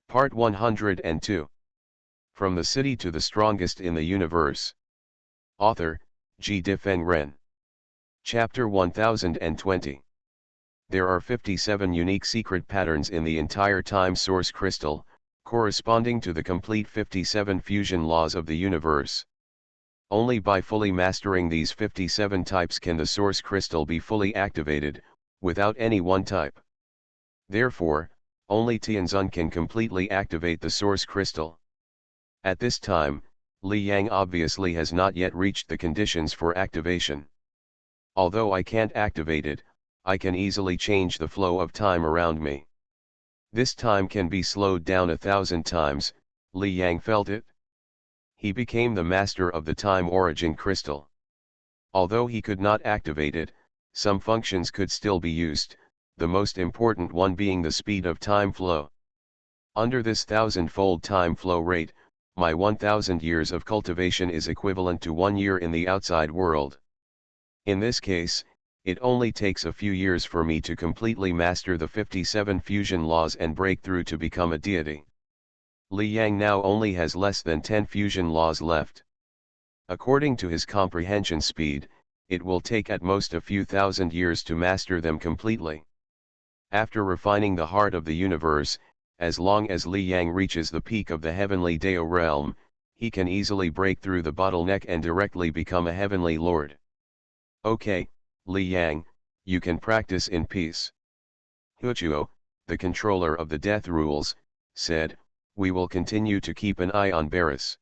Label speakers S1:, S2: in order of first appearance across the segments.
S1: Part 102. From the City to the Strongest in the Universe. Author, G. Difeng Ren. Chapter 1020. There are 57 unique secret patterns in the entire time source crystal, corresponding to the complete 57 fusion laws of the universe. Only by fully mastering these 57 types can the source crystal be fully activated, without any one type. Therefore, only Tianzun can completely activate the source crystal. At this time, Li Yang obviously has not yet reached the conditions for activation. Although I can't activate it, I can easily change the flow of time around me. This time can be slowed down 1,000 times, Li Yang felt it. He became the master of the time origin crystal. Although he could not activate it, some functions could still be used, the most important one being the speed of time flow. Under this 1,000-fold time flow rate, my 1,000 years of cultivation is equivalent to 1 year in the outside world. In this case, it only takes a few years for me to completely master the 57 fusion laws and break through to become a deity. Li Yang now only has less than 10 fusion laws left. According to his comprehension speed, it will take at most a few thousand years to master them completely. After refining the heart of the universe, as long as Li Yang reaches the peak of the heavenly Dao realm, he can easily break through the bottleneck and directly become a heavenly lord. Okay, Li Yang, you can practice in peace. Huchuo, the controller of the death rules, said, we will continue to keep an eye on Barris.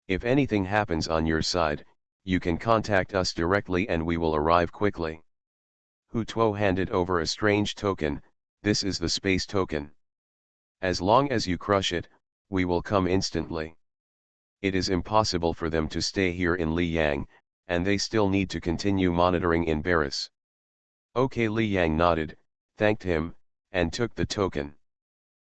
S1: If anything happens on your side, you can contact us directly and we will arrive quickly. Hu Tuo handed over a strange token. This is the space token. As long as you crush it, we will come instantly. It is impossible for them to stay here in Li Yang, and they still need to continue monitoring in Barris. Okay, Li Yang nodded, thanked him, and took the token.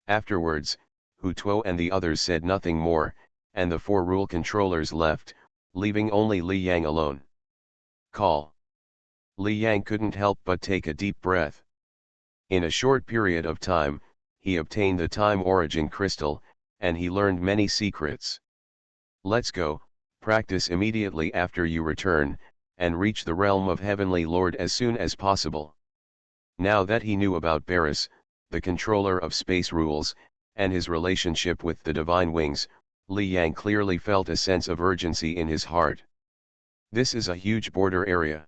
S1: Afterwards, Hu Tuo and the others said nothing more, and the 4 rule controllers left, leaving only Li Yang alone. Call. Li Yang couldn't help but take a deep breath. In a short period of time, he obtained the time origin crystal, and he learned many secrets. Let's go, practice immediately after you return, and reach the realm of Heavenly Lord as soon as possible. Now that he knew about Barris, the controller of space rules, and his relationship with the divine wings, Li Yang clearly felt a sense of urgency in his heart. This is a huge border area.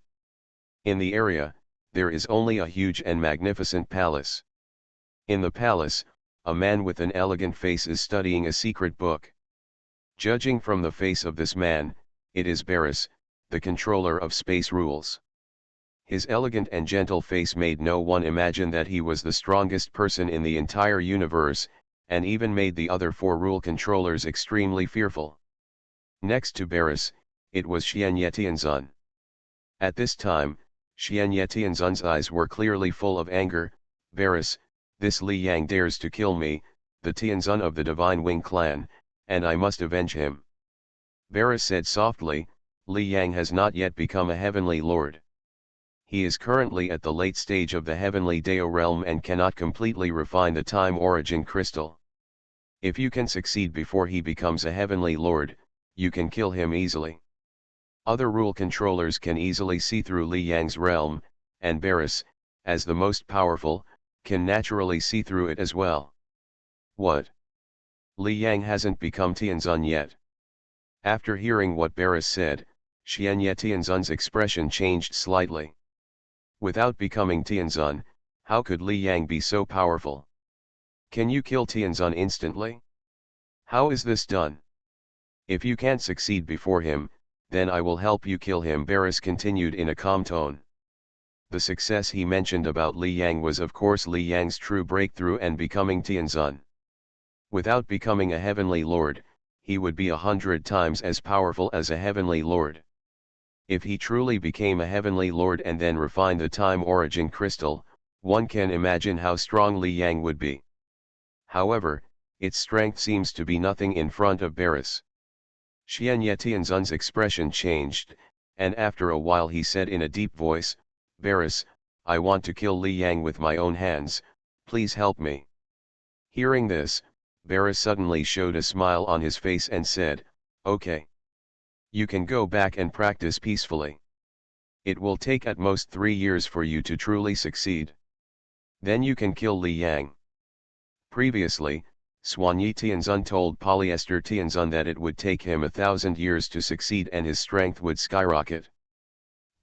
S1: In the area, there is only a huge and magnificent palace. In the palace, a man with an elegant face is studying a secret book. Judging from the face of this man, it is Barris, the controller of space rules. His elegant and gentle face made no one imagine that he was the strongest person in the entire universe, and even made the other 4 rule controllers extremely fearful. Next to Barris, it was Xianye Tianzun. At this time, Xianye Tianzun's eyes were clearly full of anger. Barris, this Li Yang dares to kill me, the Tianzun of the Divine Wing clan, and I must avenge him. Barris said softly, Li Yang has not yet become a heavenly lord. He is currently at the late stage of the heavenly Dao realm and cannot completely refine the time origin crystal. If you can succeed before he becomes a heavenly lord, you can kill him easily. Other rule controllers can easily see through Li Yang's realm, and Barris, as the most powerful, can naturally see through it as well. What? Li Yang hasn't become Tianzun yet. After hearing what Barris said, Xianye Tianzun's expression changed slightly. Without becoming Tianzun, how could Li Yang be so powerful? Can you kill Tianzun instantly? How is this done? If you can't succeed before him, then I will help you kill him, Barris continued in a calm tone. The success he mentioned about Li Yang was of course Li Yang's true breakthrough and becoming Tianzun. Without becoming a heavenly lord, he would be 100 times as powerful as a heavenly lord. If he truly became a heavenly lord and then refined the time origin crystal, one can imagine how strong Li Yang would be. However, its strength seems to be nothing in front of Barris. Xianye Tianzun's expression changed, and after a while he said in a deep voice, Barris, I want to kill Li Yang with my own hands, please help me. Hearing this, Barris suddenly showed a smile on his face and said, "Okay. You can go back and practice peacefully. It will take at most 3 years for you to truly succeed. Then you can kill Li Yang." Previously, Xuanyi Tianzun told Polyester Tianzun that it would take him 1,000 years to succeed and his strength would skyrocket.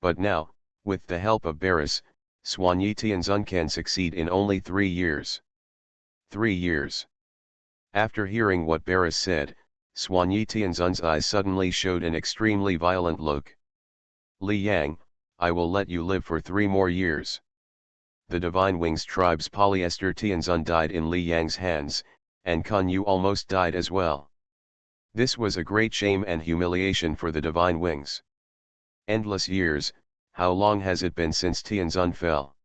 S1: But now, with the help of Barris, Xuanyi Tianzun can succeed in only 3 years. 3 years. After hearing what Barris said, Xuanyi Tianzun's eyes suddenly showed an extremely violent look. "Li Yang, I will let you live for 3 more years." The Divine Wings tribe's Polyester Tianzun died in Li Yang's hands, and Kun Yu almost died as well. This was a great shame and humiliation for the Divine Wings. Endless years, how long has it been since Tianzun fell?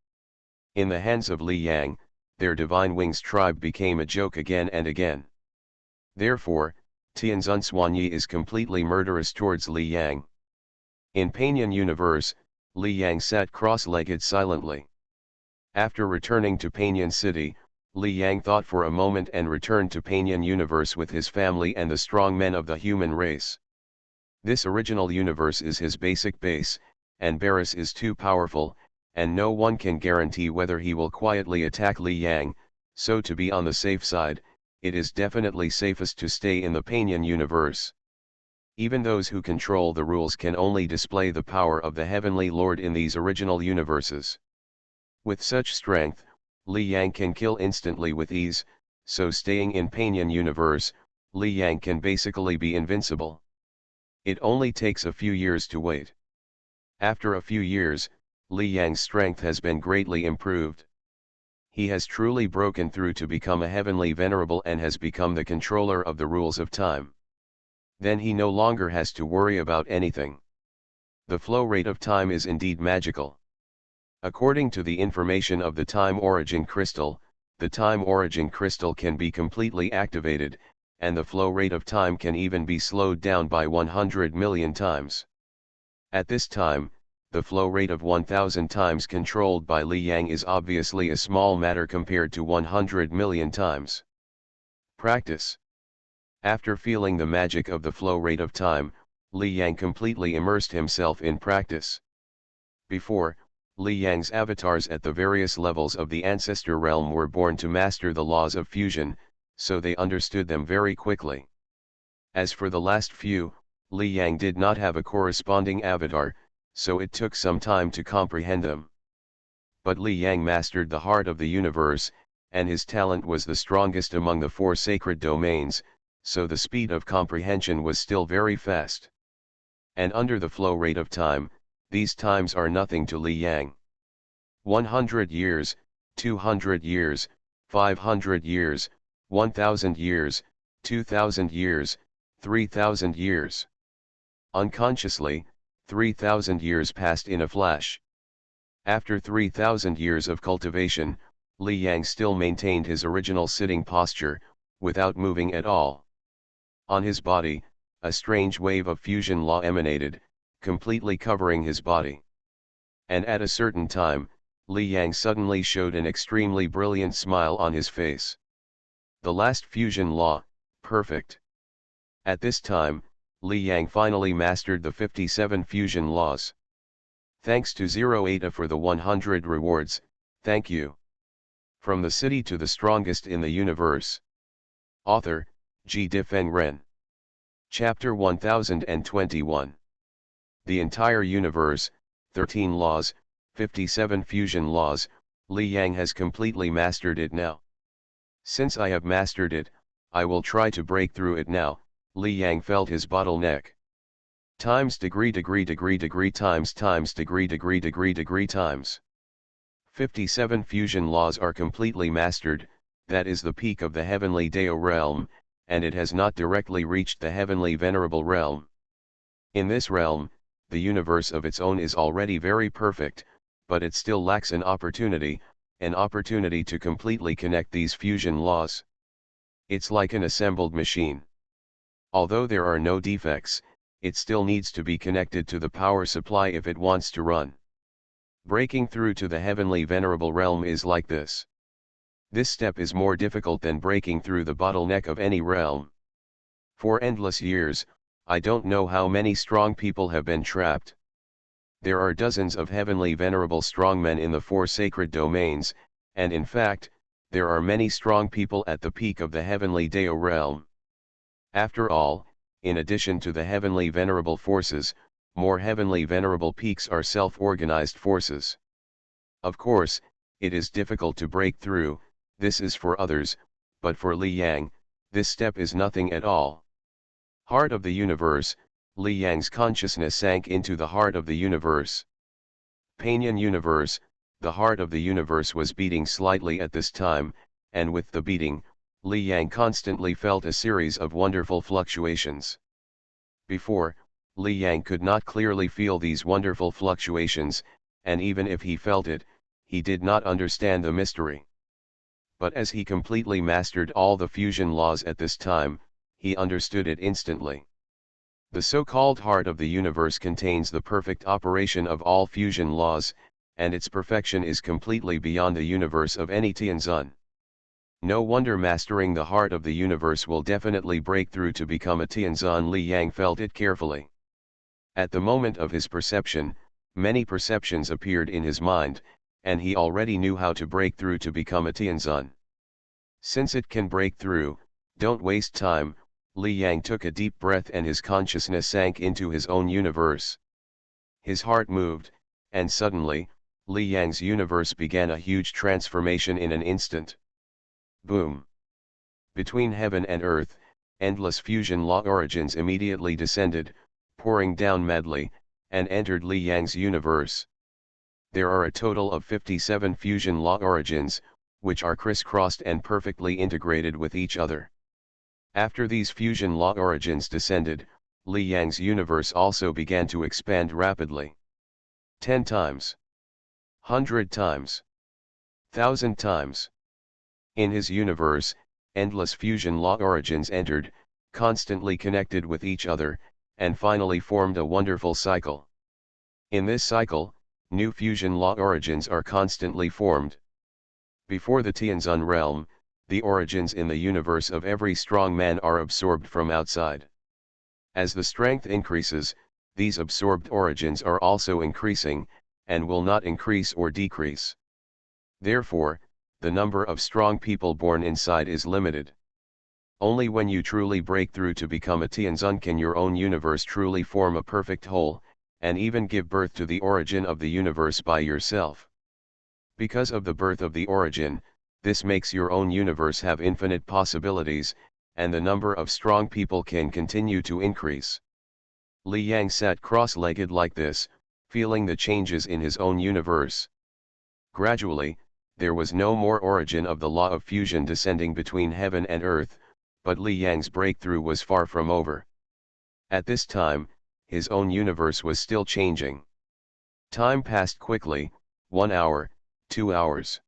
S1: In the hands of Li Yang, their Divine Wings tribe became a joke again and again. Therefore, Tianzun Xuanyi is completely murderous towards Li Yang. In Panyan Universe, Li Yang sat cross-legged silently. After returning to Panyan City, Li Yang thought for a moment and returned to Panyan Universe with his family and the strong men of the human race. This original universe is his basic base, and Barris is too powerful, and no one can guarantee whether he will quietly attack Li Yang, so to be on the safe side, it is definitely safest to stay in the Panyan Universe. Even those who control the rules can only display the power of the Heavenly Lord in these original universes. With such strength, Li Yang can kill instantly with ease, so staying in Panyan Universe, Li Yang can basically be invincible. It only takes a few years to wait. After a few years, Li Yang's strength has been greatly improved. He has truly broken through to become a heavenly venerable and has become the controller of the rules of time. Then he no longer has to worry about anything. The flow rate of time is indeed magical. According to the information of the Time Origin Crystal, the Time Origin Crystal can be completely activated, and the flow rate of time can even be slowed down by 100 million times. At this time, the flow rate of 1,000 times controlled by Li Yang is obviously a small matter compared to 100 million times. Practice. After feeling the magic of the flow rate of time, Li Yang completely immersed himself in practice. Before, Li Yang's avatars at the various levels of the ancestor realm were born to master the laws of fusion, so they understood them very quickly. As for the last few, Li Yang did not have a corresponding avatar, so it took some time to comprehend them. But Li Yang mastered the heart of the universe, and his talent was the strongest among the 4 sacred domains, so the speed of comprehension was still very fast. And under the flow rate of time, these times are nothing to Li Yang. 100 years, 200 years, 500 years, 1,000 years, 2,000 years, 3,000 years. Unconsciously, 3,000 years passed in a flash. After 3,000 years of cultivation, Li Yang still maintained his original sitting posture, without moving at all. On his body, a strange wave of fusion law emanated, completely covering his body. And at a certain time, Li Yang suddenly showed an extremely brilliant smile on his face. The last fusion law, perfect. At this time, Li Yang finally mastered the 57 fusion laws. Thanks to Zero Eta for the 100 rewards, thank you. From the city to the strongest in the universe. Author, G. Difeng Ren. Chapter 1021. The entire universe, 13 laws, 57 fusion laws, Li Yang has completely mastered it now. Since I have mastered it, I will try to break through it now. Li Yang felt his bottleneck. Times degree times degree times. 57 fusion laws are completely mastered, that is the peak of the heavenly Dao realm, and it has not directly reached the heavenly venerable realm. In this realm, the universe of its own is already very perfect, but it still lacks an opportunity to completely connect these fusion laws. It's like an assembled machine. Although there are no defects, it still needs to be connected to the power supply if it wants to run. Breaking through to the heavenly venerable realm is like this. This step is more difficult than breaking through the bottleneck of any realm. For endless years, I don't know how many strong people have been trapped. There are dozens of heavenly venerable strongmen in the 4 sacred domains, and in fact, there are many strong people at the peak of the heavenly Deo realm. After all, in addition to the heavenly venerable forces, more heavenly venerable peaks are self-organized forces. Of course, it is difficult to break through, this is for others, but for Li Yang, this step is nothing at all. Heart of the universe, Li Yang's consciousness sank into the heart of the universe. Panyan universe, the heart of the universe was beating slightly at this time, and with the beating, Li Yang constantly felt a series of wonderful fluctuations. Before, Li Yang could not clearly feel these wonderful fluctuations, and even if he felt it, he did not understand the mystery. But as he completely mastered all the fusion laws at this time, he understood it instantly. The so-called heart of the universe contains the perfect operation of all fusion laws, and its perfection is completely beyond the universe of any Tianzun. No wonder mastering the heart of the universe will definitely break through to become a Tianzun. Li Yang felt it carefully. At the moment of his perception, many perceptions appeared in his mind, and he already knew how to break through to become a Tianzun. Since it can break through, don't waste time. Li Yang took a deep breath and his consciousness sank into his own universe. His heart moved, and suddenly, Li Yang's universe began a huge transformation in an instant. Boom! Between heaven and earth, endless fusion law origins immediately descended, pouring down madly, and entered Li Yang's universe. There are a total of 57 fusion law origins, which are crisscrossed and perfectly integrated with each other. After these fusion law origins descended, Li Yang's universe also began to expand rapidly. 10 times. 100 times. 1,000 times. In his universe, endless fusion law origins entered, constantly connected with each other, and finally formed a wonderful cycle. In this cycle, new fusion law origins are constantly formed. Before the Tianzun realm, the origins in the universe of every strong man are absorbed from outside. As the strength increases, these absorbed origins are also increasing, and will not increase or decrease. Therefore, the number of strong people born inside is limited. Only when you truly break through to become a Tianzun can your own universe truly form a perfect whole, and even give birth to the origin of the universe by yourself. Because of the birth of the origin, this makes your own universe have infinite possibilities, and the number of strong people can continue to increase. Li Yang sat cross-legged like this, feeling the changes in his own universe. Gradually, there was no more origin of the law of fusion descending between heaven and earth, but Li Yang's breakthrough was far from over. At this time, his own universe was still changing. Time passed quickly, 1 hour, 2 hours.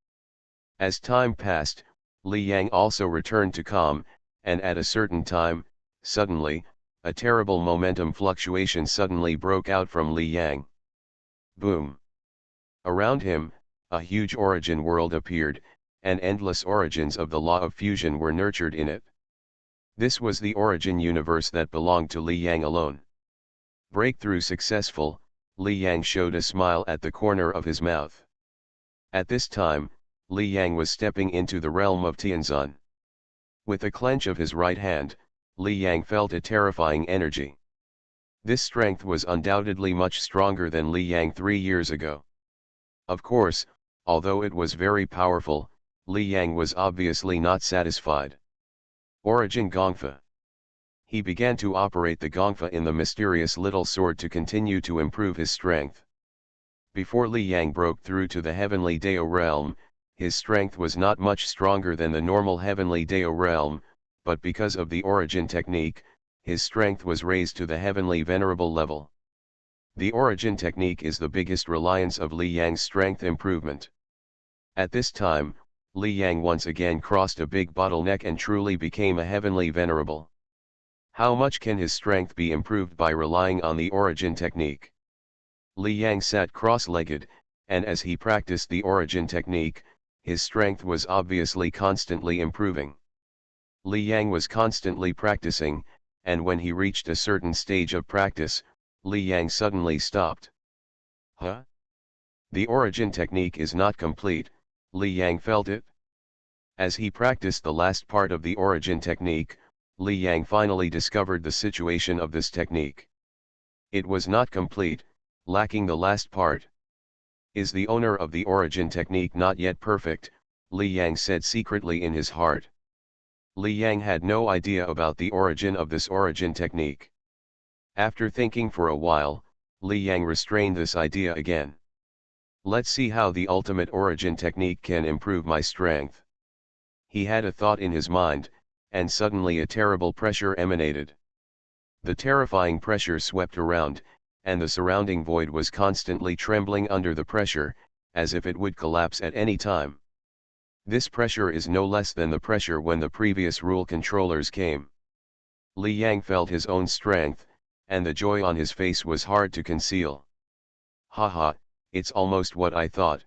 S1: As time passed, Li Yang also returned to calm, and at a certain time, suddenly, a terrible momentum fluctuation suddenly broke out from Li Yang. Boom! Around him, a huge origin world appeared, and endless origins of the law of fusion were nurtured in it. This was the origin universe that belonged to Li Yang alone. Breakthrough successful, Li Yang showed a smile at the corner of his mouth. At this time, Li Yang was stepping into the realm of Tianzun. With a clench of his right hand, Li Yang felt a terrifying energy. This strength was undoubtedly much stronger than Li Yang 3 years ago. Of course, although it was very powerful, Li Yang was obviously not satisfied. Origin Gongfa. He began to operate the Gongfa in the mysterious little sword to continue to improve his strength. Before Li Yang broke through to the heavenly Dao realm, his strength was not much stronger than the normal heavenly Dao realm, but because of the origin technique, his strength was raised to the heavenly venerable level. The origin technique is the biggest reliance of Li Yang's strength improvement. At this time, Li Yang once again crossed a big bottleneck and truly became a heavenly venerable. How much can his strength be improved by relying on the origin technique? Li Yang sat cross-legged, and as he practiced the origin technique, his strength was obviously constantly improving. Li Yang was constantly practicing, and when he reached a certain stage of practice, Li Yang suddenly stopped. Huh? The origin technique is not complete, Li Yang felt it. As he practiced the last part of the origin technique, Li Yang finally discovered the situation of this technique. It was not complete, lacking the last part. Is the owner of the origin technique not yet perfect? Li Yang said secretly in his heart. Li Yang had no idea about the origin of this origin technique. After thinking for a while, Li Yang restrained this idea again. Let's see how the ultimate origin technique can improve my strength. He had a thought in his mind, and suddenly a terrible pressure emanated. The terrifying pressure swept around, and the surrounding void was constantly trembling under the pressure, as if it would collapse at any time. This pressure is no less than the pressure when the previous rule controllers came. Li Yang felt his own strength, and the joy on his face was hard to conceal. Haha, it's almost what I thought.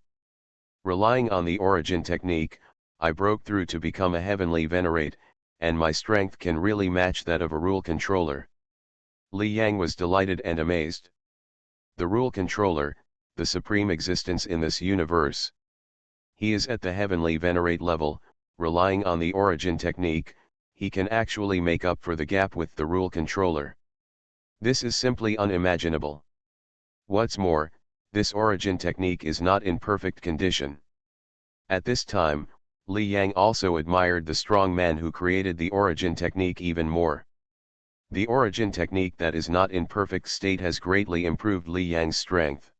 S1: Relying on the origin technique, I broke through to become a heavenly venerate, and my strength can really match that of a rule controller. Li Yang was delighted and amazed. The rule controller, the supreme existence in this universe. He is at the heavenly venerate level, relying on the origin technique, he can actually make up for the gap with the rule controller. This is simply unimaginable. What's more, this origin technique is not in perfect condition. At this time, Li Yang also admired the strong man who created the origin technique even more. The origin technique that is not in perfect state has greatly improved Li Yang's strength.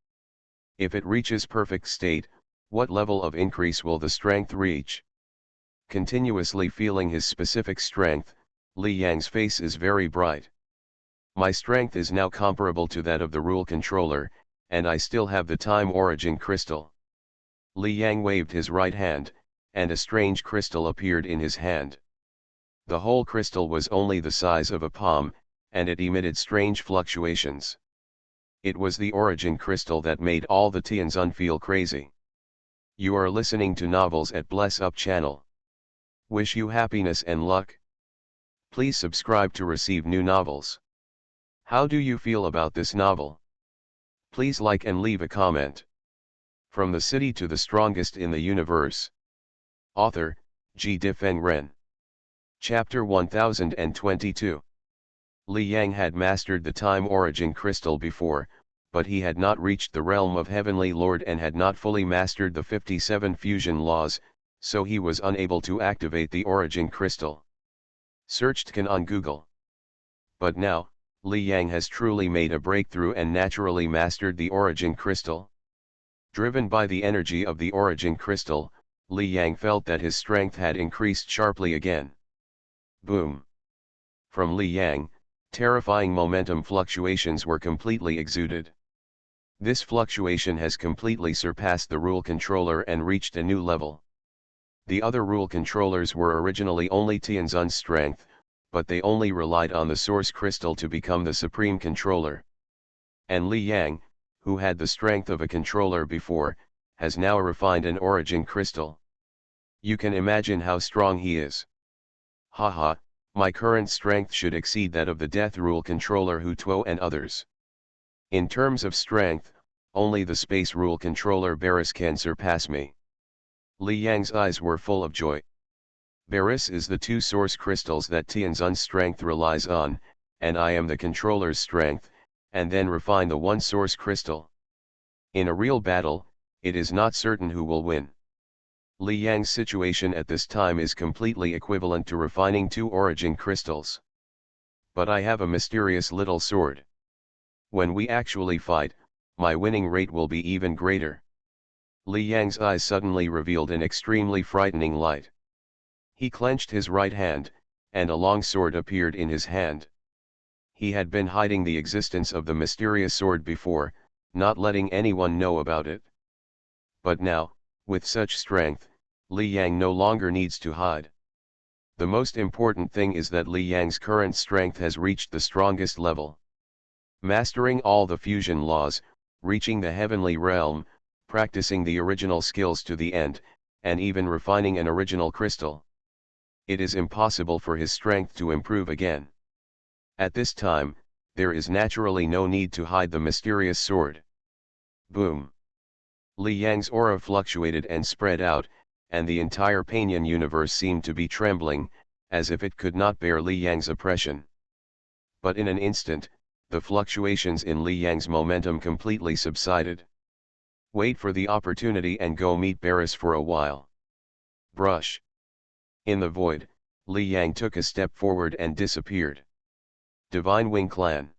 S1: If it reaches perfect state, what level of increase will the strength reach? Continuously feeling his specific strength, Li Yang's face is very bright. My strength is now comparable to that of the rule controller, and I still have the time origin crystal. Li Yang waved his right hand, and a strange crystal appeared in his hand. The whole crystal was only the size of a palm, and it emitted strange fluctuations. It was the origin crystal that made all the Tianzun feel crazy. You are listening to Novels at Bless Up channel. Wish you happiness and luck. Please subscribe to receive new novels. How do you feel about this novel? Please like and leave a comment. From the city to the strongest in the universe. Author, G. Difeng Ren. Chapter 1022. Li Yang had mastered the time origin crystal before, but he had not reached the realm of Heavenly Lord and had not fully mastered the 57 fusion laws, so he was unable to activate the origin crystal. Searched Can on Google. But now, Li Yang has truly made a breakthrough and naturally mastered the origin crystal. Driven by the energy of the origin crystal, Li Yang felt that his strength had increased sharply again. Boom! From Li Yang, terrifying momentum fluctuations were completely exuded. This fluctuation has completely surpassed the rule controller and reached a new level. The other rule controllers were originally only Tianzun's strength, but they only relied on the source crystal to become the supreme controller. And Li Yang, who had the strength of a controller before, has now refined an origin crystal. You can imagine how strong he is. Haha, my current strength should exceed that of the Death Rule controller Hu Tuo and others. In terms of strength, only the Space Rule controller Barris can surpass me. Li Yang's eyes were full of joy. Barris is the two source crystals that Tianzun's strength relies on, and I am the controller's strength, and then refine the one source crystal. In a real battle, it is not certain who will win. Li Yang's situation at this time is completely equivalent to refining two origin crystals. But I have a mysterious little sword. When we actually fight, my winning rate will be even greater. Li Yang's eyes suddenly revealed an extremely frightening light. He clenched his right hand, and a long sword appeared in his hand. He had been hiding the existence of the mysterious sword before, not letting anyone know about it. But now, with such strength, Li Yang no longer needs to hide. The most important thing is that Li Yang's current strength has reached the strongest level. Mastering all the fusion laws, reaching the heavenly realm, practicing the original skills to the end, and even refining an original crystal. It is impossible for his strength to improve again. At this time, there is naturally no need to hide the mysterious sword. Boom! Li Yang's aura fluctuated and spread out, and the entire Panyan universe seemed to be trembling, as if it could not bear Li Yang's oppression. But in an instant, the fluctuations in Li Yang's momentum completely subsided. Wait for the opportunity and go meet Barris for a while. Brush. In the void, Li Yang took a step forward and disappeared. Divine Wing Clan.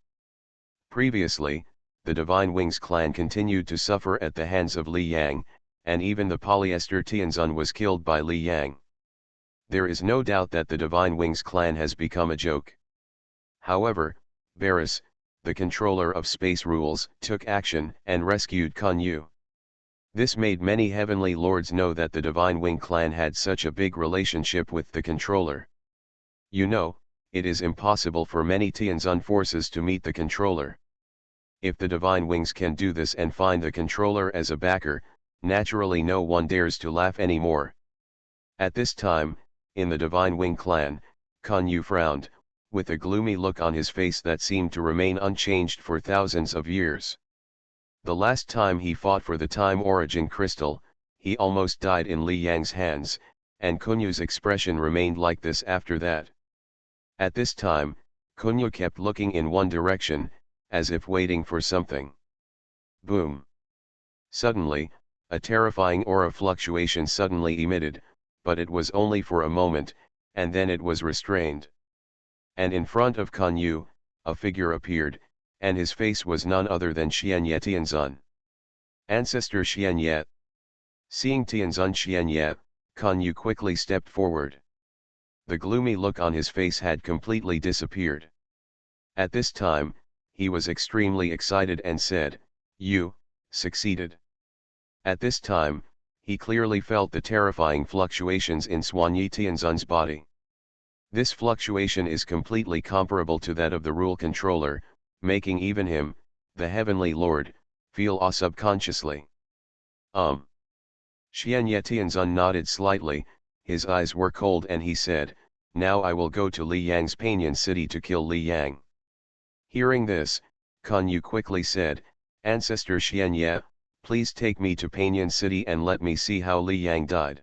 S1: Previously, the Divine Wings clan continued to suffer at the hands of Li Yang, and even the polyester Tianzun was killed by Li Yang. There is no doubt that the Divine Wings clan has become a joke. However, Barris, the controller of space rules, took action and rescued Kun Yu. This made many heavenly lords know that the Divine Wing clan had such a big relationship with the controller. You know, it is impossible for many Tianzun forces to meet the controller. If the Divine Wings can do this and find the controller as a backer, naturally no one dares to laugh anymore. At this time, in the Divine Wing clan, Kun Yu frowned, with a gloomy look on his face that seemed to remain unchanged for thousands of years. The last time he fought for the Time Origin Crystal, he almost died in Li Yang's hands, and Kun Yu's expression remained like this after that. At this time, Kun Yu kept looking in one direction, as if waiting for something. Boom! Suddenly, a terrifying aura fluctuation suddenly emitted, but it was only for a moment, and then it was restrained. And in front of Kun Yu, a figure appeared, and his face was none other than Xianye Tianzun. Ancestor Xianye. Seeing Tianzun Xianye, Kun Yu quickly stepped forward. The gloomy look on his face had completely disappeared. At this time, he was extremely excited and said, "You succeeded." At this time, he clearly felt the terrifying fluctuations in Xianye Tianzun's body. This fluctuation is completely comparable to that of the rule controller, making even him, the heavenly lord, feel awe subconsciously. Xianye Tianzun nodded slightly, his eyes were cold, and he said, "Now I will go to Li Yang's Panyan city to kill Li Yang." Hearing this, Kun Yu quickly said, "Ancestor Xianye, please take me to Panyan city and let me see how Li Yang died."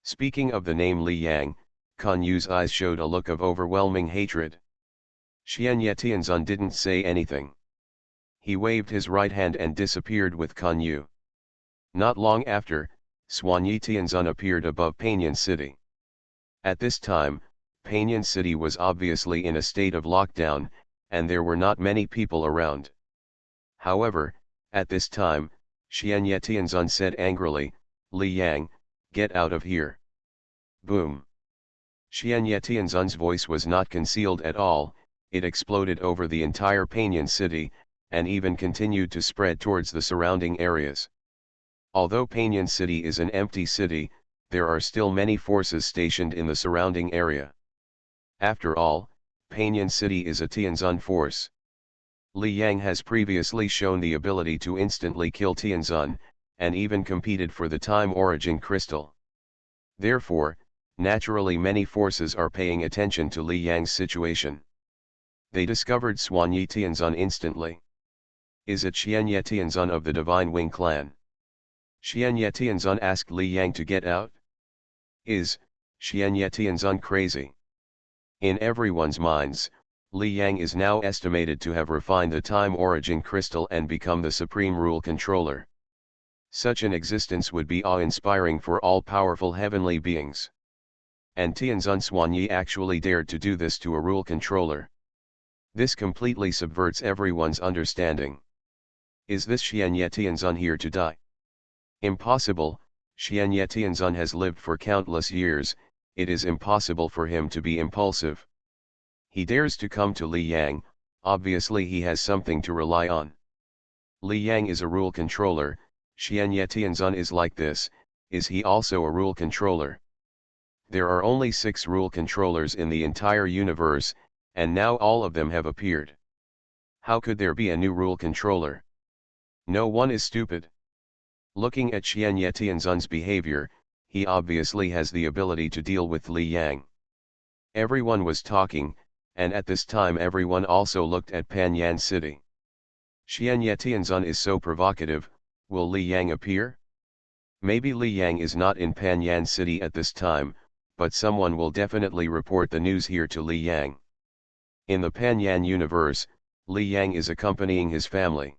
S1: Speaking of the name Li Yang, Kun Yu's eyes showed a look of overwhelming hatred. Xianye Tianzun didn't say anything. He waved his right hand and disappeared with Kun Yu. Not long after, Xianye Tianzun appeared above Panyan city. At this time, Panyan city was obviously in a state of lockdown, and there were not many people around. However, at this time, Xianye Tianzun said angrily, "Li Yang, get out of here." Boom! Xianye Tianzun's voice was not concealed at all, it exploded over the entire Panyan city, and even continued to spread towards the surrounding areas. Although Panyan city is an empty city, there are still many forces stationed in the surrounding area. After all, Panyan city is a Tianzun force. Li Yang has previously shown the ability to instantly kill Tianzun, and even competed for the Time Origin Crystal. Therefore, naturally many forces are paying attention to Li Yang's situation. They discovered Xianye Tianzun instantly. Is it Xianye Tianzun of the Divine Wing clan? Xianye Tianzun asked Li Yang to get out. Is Xianye Tianzun crazy? In everyone's minds, Li Yang is now estimated to have refined the Time Origin Crystal and become the supreme rule controller. Such an existence would be awe-inspiring for all powerful heavenly beings. And Tianzun Xianye actually dared to do this to a rule controller. This completely subverts everyone's understanding. Is this Xianye Tianzun here to die? Impossible. Xianye Tianzun has lived for countless years, it is impossible for him to be impulsive. He dares to come to Li Yang, obviously he has something to rely on. Li Yang is a rule controller, Xianye Tianzun is like this, is he also a rule controller? There are only 6 rule controllers in the entire universe, and now all of them have appeared. How could there be a new rule controller? No one is stupid. Looking at Xianye Tianzun's behavior, he obviously has the ability to deal with Li Yang. Everyone was talking, and at this time everyone also looked at Panyan City. Xianye Tianzun is so provocative, will Li Yang appear? Maybe Li Yang is not in Panyan City at this time, but someone will definitely report the news here to Li Yang. In the Panyan universe, Li Yang is accompanying his family.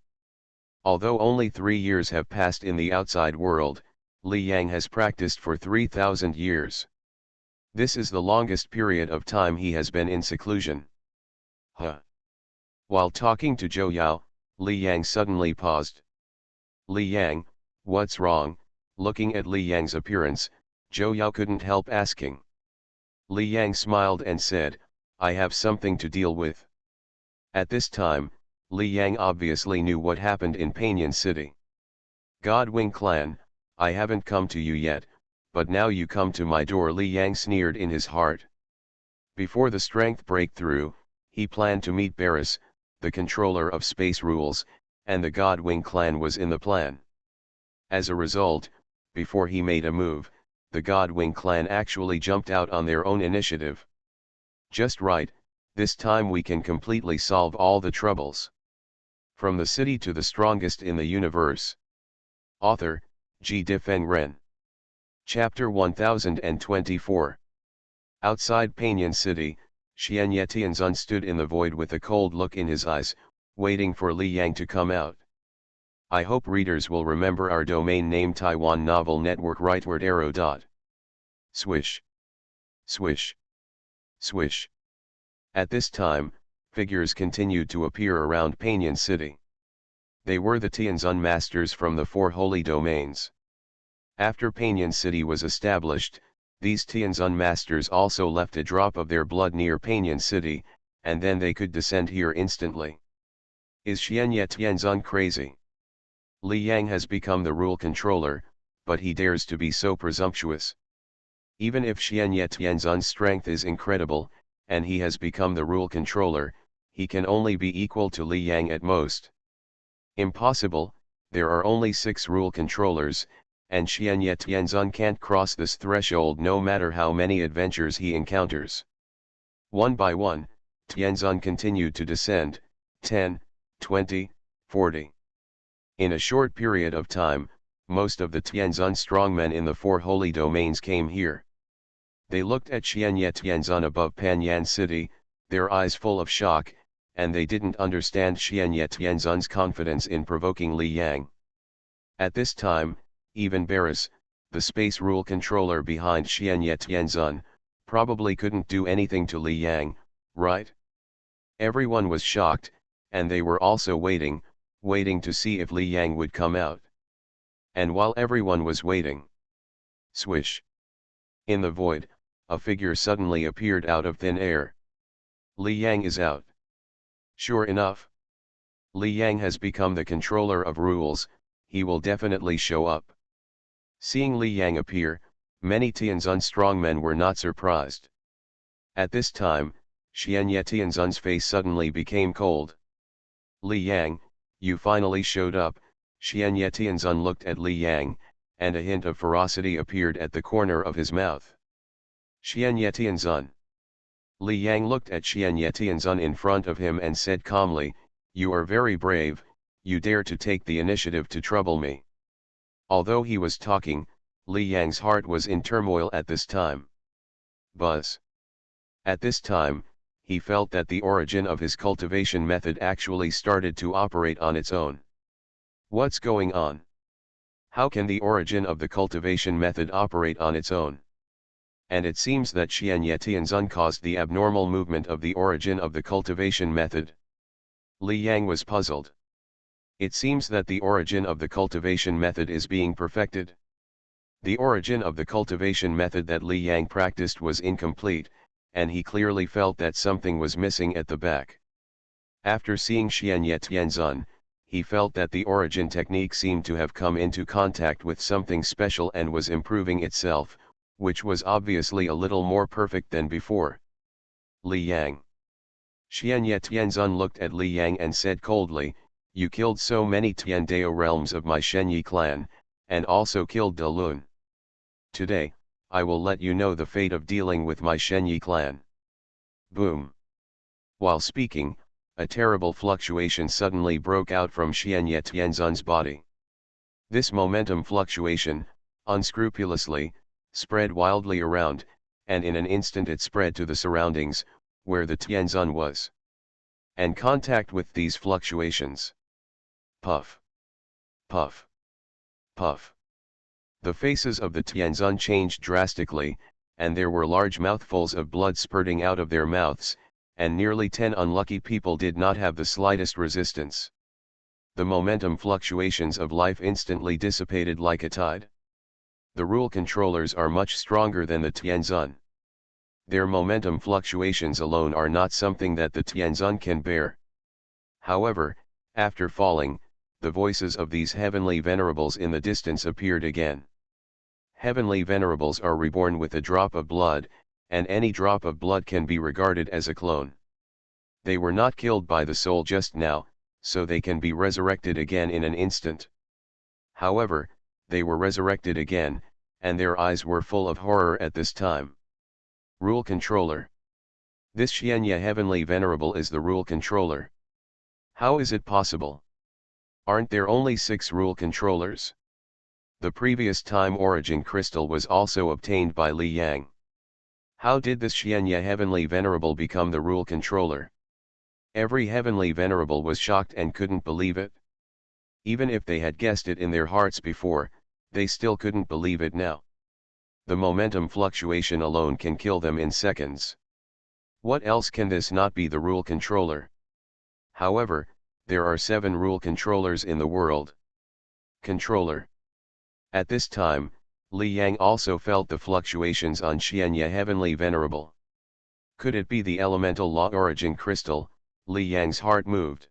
S1: Although only 3 years have passed in the outside world, Li Yang has practiced for 3,000 years. This is the longest period of time he has been in seclusion. While talking to Zhou Yao, Li Yang suddenly paused. Li Yang, what's wrong? Looking at Li Yang's appearance, Zhou Yao couldn't help asking. Li Yang smiled and said, I have something to deal with. At this time, Li Yang obviously knew what happened in Panyan City. Godwing clan, I haven't come to you yet, but now you come to my door, Li Yang sneered in his heart. Before the strength breakthrough, he planned to meet Barris, the controller of space rules, and the Godwing clan was in the plan. As a result, before he made a move, the Godwing clan actually jumped out on their own initiative. Just right, this time we can completely solve all the troubles. From the city to the strongest in the universe. Author, G. Difeng Ren. Chapter 1024. Outside Panyan City, Xianye Tianzun stood in the void with a cold look in his eyes, waiting for Li Yang to come out. I hope readers will remember our domain name Taiwan Novel Network rightward arrow dot. Swish. Swish. Swish. At this time, figures continued to appear around Panyan City. They were the Tianzun masters from the 4 holy domains. After Panyan City was established, these Tianzun masters also left a drop of their blood near Panyan City, and then they could descend here instantly. Is Xianye Tianzun crazy? Li Yang has become the rule controller, but he dares to be so presumptuous. Even if Xianye Tianzun's strength is incredible, and he has become the rule controller, he can only be equal to Li Yang at most. Impossible, there are only 6 rule controllers, and Xianye Tianzun can't cross this threshold no matter how many adventures he encounters. One by one, Tianzun continued to descend, 10, 20, 40. In a short period of time, most of the Tianzun strongmen in the 4 holy domains came here. They looked at Xianye Tianzun above Panyan City, their eyes full of shock, and they didn't understand Xianye Tianzun's confidence in provoking Li Yang. At this time, even Barris, the space rule controller behind Xianye Tianzun, probably couldn't do anything to Li Yang, right? Everyone was shocked, and they were also waiting to see if Li Yang would come out. And while everyone was waiting, swish. In the void, a figure suddenly appeared out of thin air. Li Yang is out. Sure enough. Li Yang has become the controller of rules, he will definitely show up. Seeing Li Yang appear, many Tianzun strongmen were not surprised. At this time, Xianye Tianzun's face suddenly became cold. Li Yang, you finally showed up. Xianye Tianzun looked at Li Yang, and a hint of ferocity appeared at the corner of his mouth. Xianye Tianzun. Li Yang looked at Xianye Tianzun in front of him and said calmly, you are very brave, you dare to take the initiative to trouble me. Although he was talking, Li Yang's heart was in turmoil at this time. Buzz. At this time, he felt that the origin of his cultivation method actually started to operate on its own. What's going on? How can the origin of the cultivation method operate on its own? And it seems that Xianye Tianzun caused the abnormal movement of the origin of the cultivation method. Li Yang was puzzled. It seems that the origin of the cultivation method is being perfected. The origin of the cultivation method that Li Yang practiced was incomplete, and he clearly felt that something was missing at the back. After seeing Xianye Tianzun, he felt that the origin technique seemed to have come into contact with something special and was improving itself, which was obviously a little more perfect than before. Li Yang. Xianye Tianzun looked at Li Yang and said coldly, you killed so many Tiandao realms of my Shenyi clan, and also killed De Lun. Today, I will let you know the fate of dealing with my Shenyi clan. Boom. While speaking, a terrible fluctuation suddenly broke out from Xianye Tianzun's body. This momentum fluctuation, unscrupulously, spread wildly around, and in an instant it spread to the surroundings, where the Tianzun was. And contact with these fluctuations. Puff. Puff. Puff. The faces of the Tianzun changed drastically, and there were large mouthfuls of blood spurting out of their mouths, and nearly 10 unlucky people did not have the slightest resistance. The momentum fluctuations of life instantly dissipated like a tide. The rule controllers are much stronger than the Tianzun. Their momentum fluctuations alone are not something that the Tianzun can bear. However, after falling, the voices of these heavenly venerables in the distance appeared again. Heavenly venerables are reborn with a drop of blood, and any drop of blood can be regarded as a clone. They were not killed by the soul just now, so they can be resurrected again in an instant. However, they were resurrected again, and their eyes were full of horror at this time. Rule controller. This Xianye heavenly venerable is the rule controller. How is it possible? Aren't there only 6 rule controllers? The previous time origin crystal was also obtained by Li Yang. How did this Xianye heavenly venerable become the rule controller? Every heavenly venerable was shocked and couldn't believe it. Even if they had guessed it in their hearts before, they still couldn't believe it now. The momentum fluctuation alone can kill them in seconds. What else can this not be the rule controller? However, there are 7 rule controllers in the world. Controller. At this time, Li Yang also felt the fluctuations on Xianye heavenly venerable. Could it be the elemental law origin crystal? Li Yang's heart moved.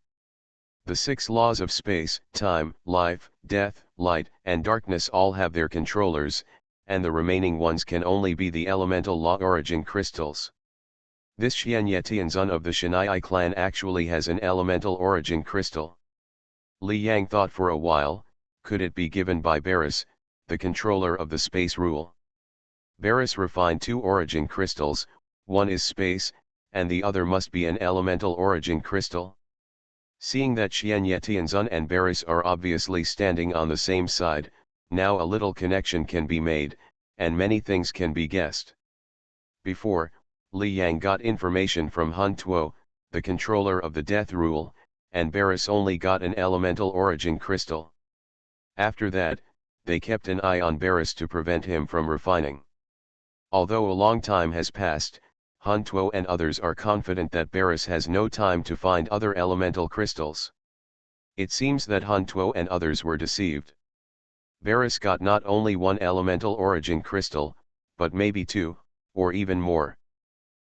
S1: The 6 laws of space, time, life, death, light, and darkness all have their controllers, and the remaining ones can only be the elemental law origin crystals. This Xianye Tianzun of the Shenyi clan actually has an elemental origin crystal. Li Yang thought for a while, could it be given by Barris, the controller of the space rule? Barris refined 2 origin crystals, one is space, and the other must be an elemental origin crystal. Seeing that Xianye Tianzun and Barris are obviously standing on the same side, now a little connection can be made, and many things can be guessed. Before, Li Yang got information from Hun Tuo, the controller of the death rule, and Barris only got an elemental origin crystal. After that, they kept an eye on Barris to prevent him from refining. Although a long time has passed, Hun Tuo and others are confident that Barris has no time to find other elemental crystals. It seems that Hun Tuo and others were deceived. Barris got not only 1 elemental origin crystal, but maybe 2, or even more.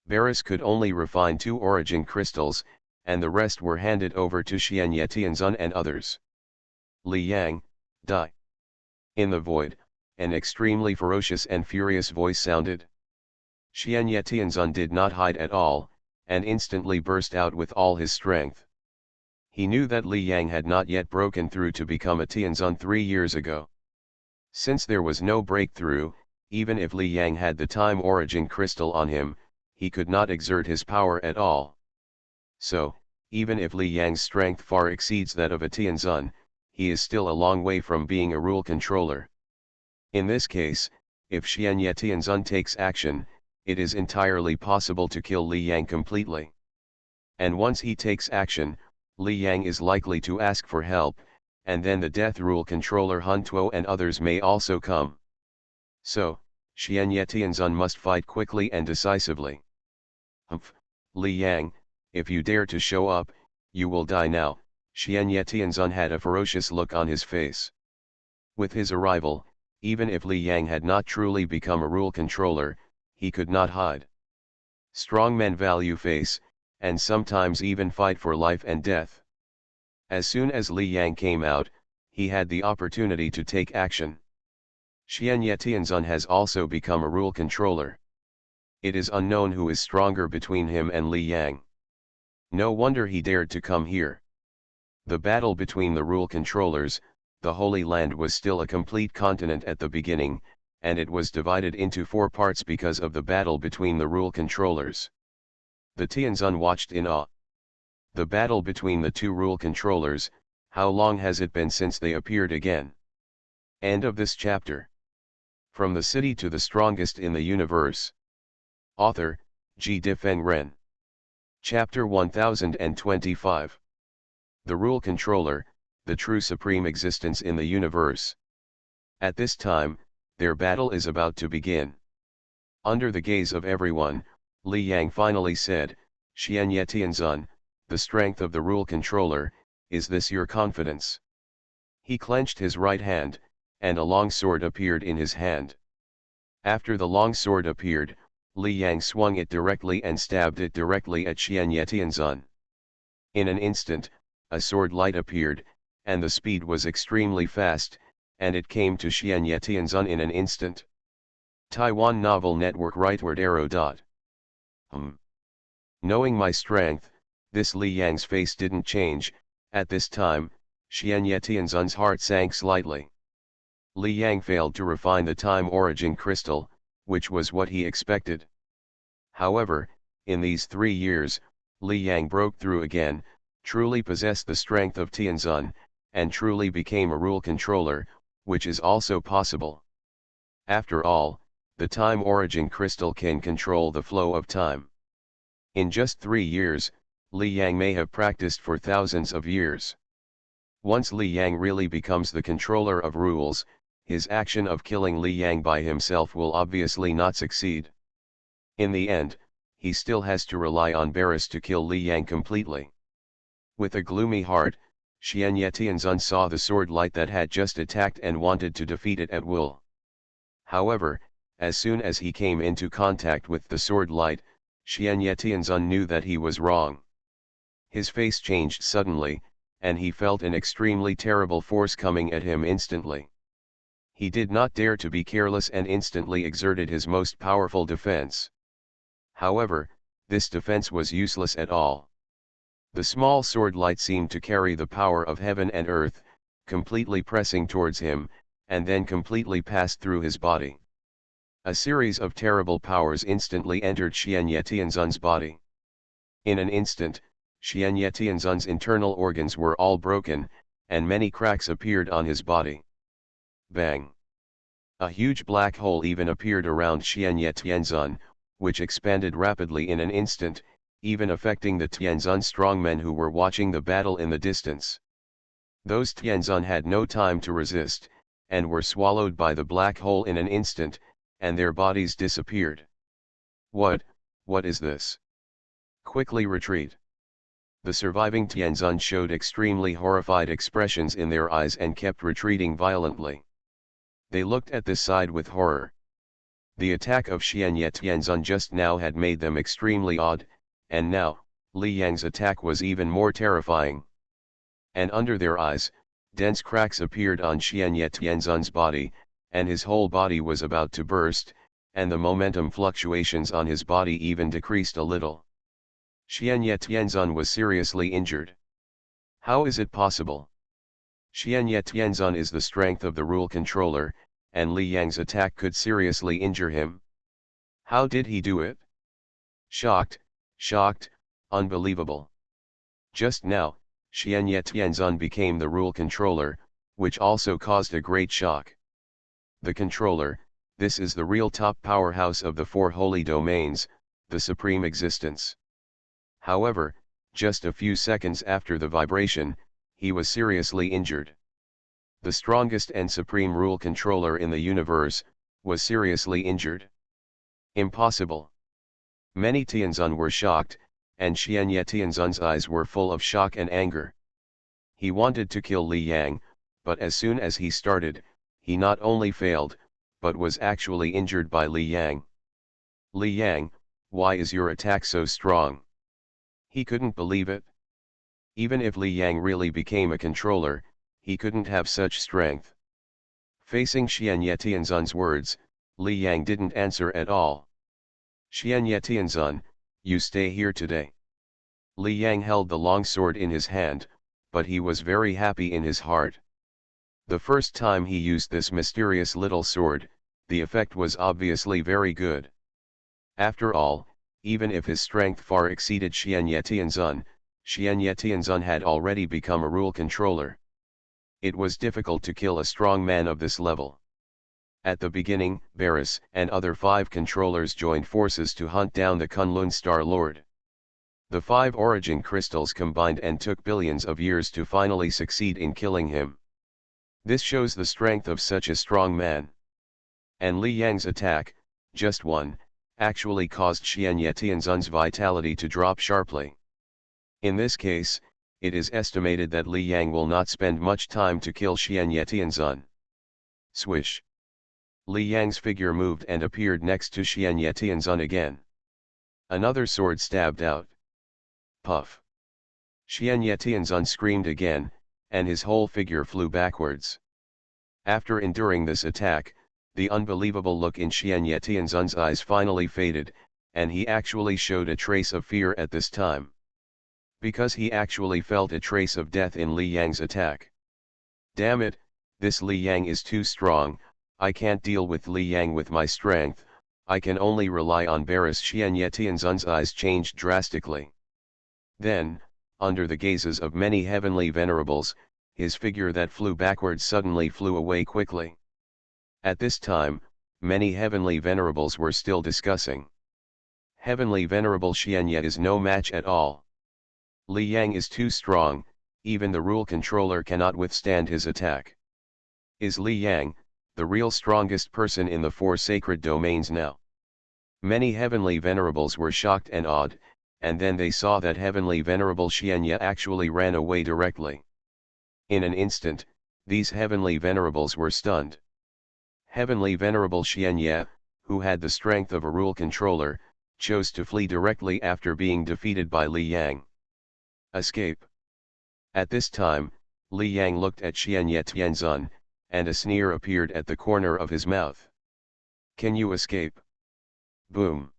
S1: Barris could only refine 2 origin crystals, and the rest were handed over to Xianye Tianzun and others. Li Yang, die. In the void, an extremely ferocious and furious voice sounded. Xianye Tianzun did not hide at all, and instantly burst out with all his strength. He knew that Li Yang had not yet broken through to become a Tianzun 3 years ago. Since there was no breakthrough, even if Li Yang had the time origin crystal on him, he could not exert his power at all. So, even if Li Yang's strength far exceeds that of a Tianzun, he is still a long way from being a rule controller. In this case, if Xianye Tianzun takes action, it is entirely possible to kill Li Yang completely. And once he takes action, Li Yang is likely to ask for help, and then the death rule controller Hun Tuo and others may also come. So, Xianye Tianzun must fight quickly and decisively. Humph, Li Yang, if you dare to show up, you will die now. Xianye Tianzun had a ferocious look on his face. With his arrival, even if Li Yang had not truly become a rule controller, he could not hide. Strong men value face, and sometimes even fight for life and death. As soon as Li Yang came out, he had the opportunity to take action. Xianye Tianzun has also become a rule controller. It is unknown who is stronger between him and Li Yang. No wonder he dared to come here. The battle between the rule controllers, the Holy Land was still a complete continent at the beginning, and it was divided into 4 parts because of the battle between the rule controllers. The Tianzun watched in awe. The battle between the 2 rule controllers, how long has it been since they appeared again? End of this chapter. From the City to the Strongest in the Universe. Author, G. Difeng Ren. Chapter 1025. The Rule Controller, the True Supreme Existence in the Universe. At this time, their battle is about to begin. Under the gaze of everyone, Li Yang finally said, "Xianye Tianzun, the strength of the Rule Controller, is this your confidence?" He clenched his right hand, and a long sword appeared in his hand. After the long sword appeared, Li Yang swung it directly and stabbed it directly at Xianye Tianzun. In an instant, a sword light appeared, and the speed was extremely fast, and it came to Xianye Tianzun in an instant. Taiwan Novel Network Rightward arrow. Knowing my strength, this Li Yang's face didn't change. At this time, Xianye Tianzun's heart sank slightly. Li Yang failed to refine the time origin crystal, which was what he expected. However, in these 3 years, Li Yang broke through again, truly possessed the strength of Tianzun, and truly became a rule controller, which is also possible. After all, the time origin crystal can control the flow of time. In just 3 years, Li Yang may have practiced for thousands of years. Once Li Yang really becomes the controller of rules, his action of killing Li Yang by himself will obviously not succeed. In the end, he still has to rely on Barris to kill Li Yang completely. With a gloomy heart, Xianye Tianzun saw the sword light that had just attacked and wanted to defeat it at will. However, as soon as he came into contact with the sword light, Xianye Tianzun knew that he was wrong. His face changed suddenly, and he felt an extremely terrible force coming at him instantly. He did not dare to be careless and instantly exerted his most powerful defense. However, this defense was useless at all. The small sword light seemed to carry the power of heaven and earth, completely pressing towards him, and then completely passed through his body. A series of terrible powers instantly entered Xianye Tianzun's body. In an instant, Xianye Tianzun's internal organs were all broken, and many cracks appeared on his body. Bang! A huge black hole even appeared around Xianye Tianzun, which expanded rapidly in an instant, even affecting the Tianzun strongmen who were watching the battle in the distance. Those Tianzun had no time to resist, and were swallowed by the black hole in an instant, and their bodies disappeared. What is this? Quickly retreat. The surviving Tianzun showed extremely horrified expressions in their eyes and kept retreating violently. They looked at this side with horror. The attack of Xianye Tianzun just now had made them extremely awed, and now, Li Yang's attack was even more terrifying. And under their eyes, dense cracks appeared on Xianye Tianzun's body, and his whole body was about to burst, and the momentum fluctuations on his body even decreased a little. Xianye Tianzun was seriously injured. How is it possible? Xianye Tianzun is the strength of the rule controller, and Li Yang's attack could seriously injure him. How did he do it? Shocked, unbelievable. Just now, Xianye Tianzun became the rule controller, which also caused a great shock. The controller, this is the real top powerhouse of the 4 holy domains, the supreme existence. However, just a few seconds after the vibration, he was seriously injured. The strongest and supreme rule controller in the universe, was seriously injured. Impossible. Many Tianzun were shocked, and Xianye Tianzun's eyes were full of shock and anger. He wanted to kill Li Yang, but as soon as he started, he not only failed, but was actually injured by Li Yang. Li Yang, why is your attack so strong? He couldn't believe it. Even if Li Yang really became a controller, he couldn't have such strength. Facing Xianye Tianzun's words, Li Yang didn't answer at all. Xianye Tianzun, you stay here today. Li Yang held the long sword in his hand, but he was very happy in his heart. The first time he used this mysterious little sword, the effect was obviously very good. After all, even if his strength far exceeded Xianyetianzun had already become a rule controller. It was difficult to kill a strong man of this level. At the beginning, Varys and other 5 controllers joined forces to hunt down the Kunlun Star Lord. The 5 origin crystals combined and took billions of years to finally succeed in killing him. This shows the strength of such a strong man. And Li Yang's attack, just one, actually caused Xianyetianzun's vitality to drop sharply. In this case, it is estimated that Li Yang will not spend much time to kill Xianyetianzun. Swish. Li Yang's figure moved and appeared next to Xianyetianzun again. Another sword stabbed out. Puff. Xianyetianzun screamed again, and his whole figure flew backwards. After enduring this attack, the unbelievable look in Xianyetianzun's eyes finally faded, and he actually showed a trace of fear at this time. Because he actually felt a trace of death in Li Yang's attack. Damn it, this Li Yang is too strong, I can't deal with Li Yang with my strength, I can only rely on Varys. Xianyetianzun's eyes changed drastically. Then, under the gazes of many heavenly venerables, his figure that flew backwards suddenly flew away quickly. At this time, many heavenly venerables were still discussing. Heavenly Venerable Xianyet is no match at all. Li Yang is too strong, even the rule controller cannot withstand his attack. Is Li Yang the real strongest person in the 4 sacred domains now? Many heavenly venerables were shocked and awed, and then they saw that Heavenly Venerable Xianyet actually ran away directly. In an instant, these heavenly venerables were stunned. Heavenly Venerable Xianyet, who had the strength of a rule controller, chose to flee directly after being defeated by Li Yang. Escape. At this time, Li Yang looked at Xianyetianzun, and a sneer appeared at the corner of his mouth. Can you escape? Boom.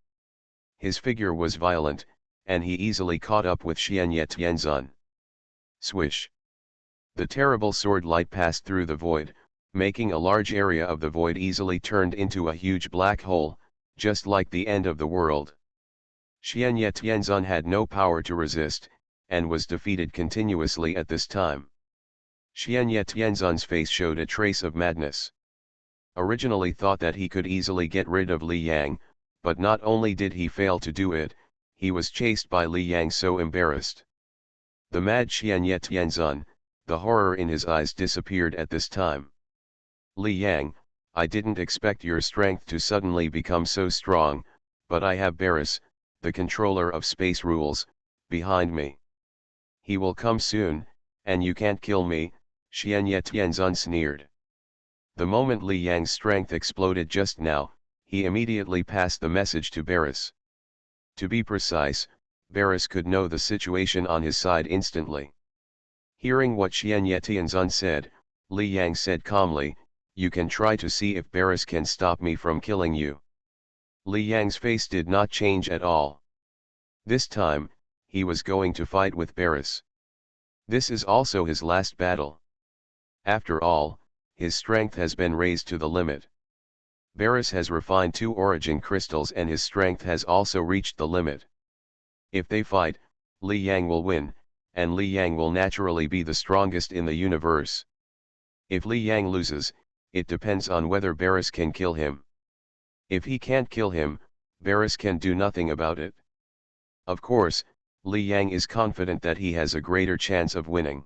S1: His figure was violent, and he easily caught up with Xianyetianzun. Swish. The terrible sword light passed through the void, making a large area of the void easily turned into a huge black hole, just like the end of the world. Xianyetianzun had no power to resist, and was defeated continuously at this time. Xianyetianzun's face showed a trace of madness. Originally thought that he could easily get rid of Li Yang, but not only did he fail to do it, he was chased by Li Yang so embarrassed. The mad Xianyetianzun, the horror in his eyes disappeared at this time. Li Yang, I didn't expect your strength to suddenly become so strong, but I have Varys, the controller of space rules, behind me. He will come soon, and you can't kill me, Xianyetianzun sneered. The moment Li Yang's strength exploded just now, he immediately passed the message to Varys. To be precise, Varys could know the situation on his side instantly. Hearing what Xianyetianzun said, Li Yang said calmly, you can try to see if Varys can stop me from killing you. Li Yang's face did not change at all. This time, he was going to fight with Varys. This is also his last battle. After all, his strength has been raised to the limit. Varys has refined 2 origin crystals and his strength has also reached the limit. If they fight, Li Yang will win, and Li Yang will naturally be the strongest in the universe. If Li Yang loses, it depends on whether Varys can kill him. If he can't kill him, Varys can do nothing about it. Of course, Li Yang is confident that he has a greater chance of winning.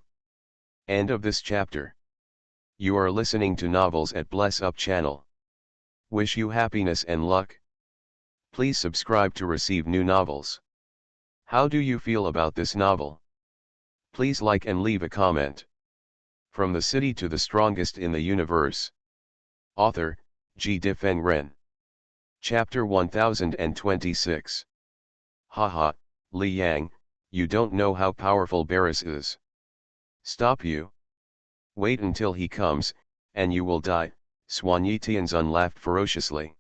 S1: End of this chapter. You are listening to Novels at Bless Up channel. Wish you happiness and luck. Please subscribe to receive new novels. How do you feel about this novel? Please like and leave a comment. From the city to the strongest in the universe. Author, G. Difeng Ren. Chapter 1026. Haha, Li Yang, you don't know how powerful Varys is. Stop you. Wait until he comes, and you will die, Xianyetianzun laughed ferociously.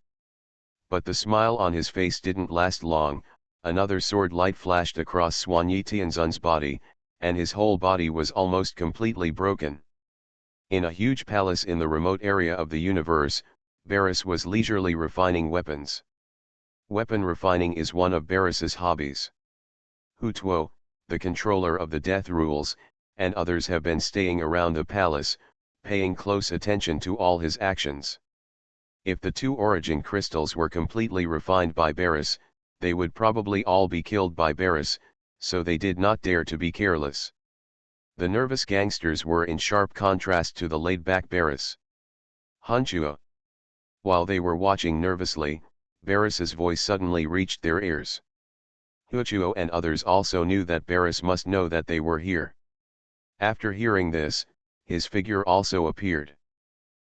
S1: But the smile on his face didn't last long, another sword light flashed across Xianyetianzun's body, and his whole body was almost completely broken. In a huge palace in the remote area of the universe, Barris was leisurely refining weapons. Weapon refining is one of Barris's hobbies. Hu Tuo, the controller of the death rules, and others have been staying around the palace, paying close attention to all his actions. If the 2 origin crystals were completely refined by Barris, they would probably all be killed by Barris, so they did not dare to be careless. The nervous gangsters were in sharp contrast to the laid-back Barris. Hunchuo. While they were watching nervously, Barris's voice suddenly reached their ears. Huchuo and others also knew that Barris must know that they were here. After hearing this, his figure also appeared.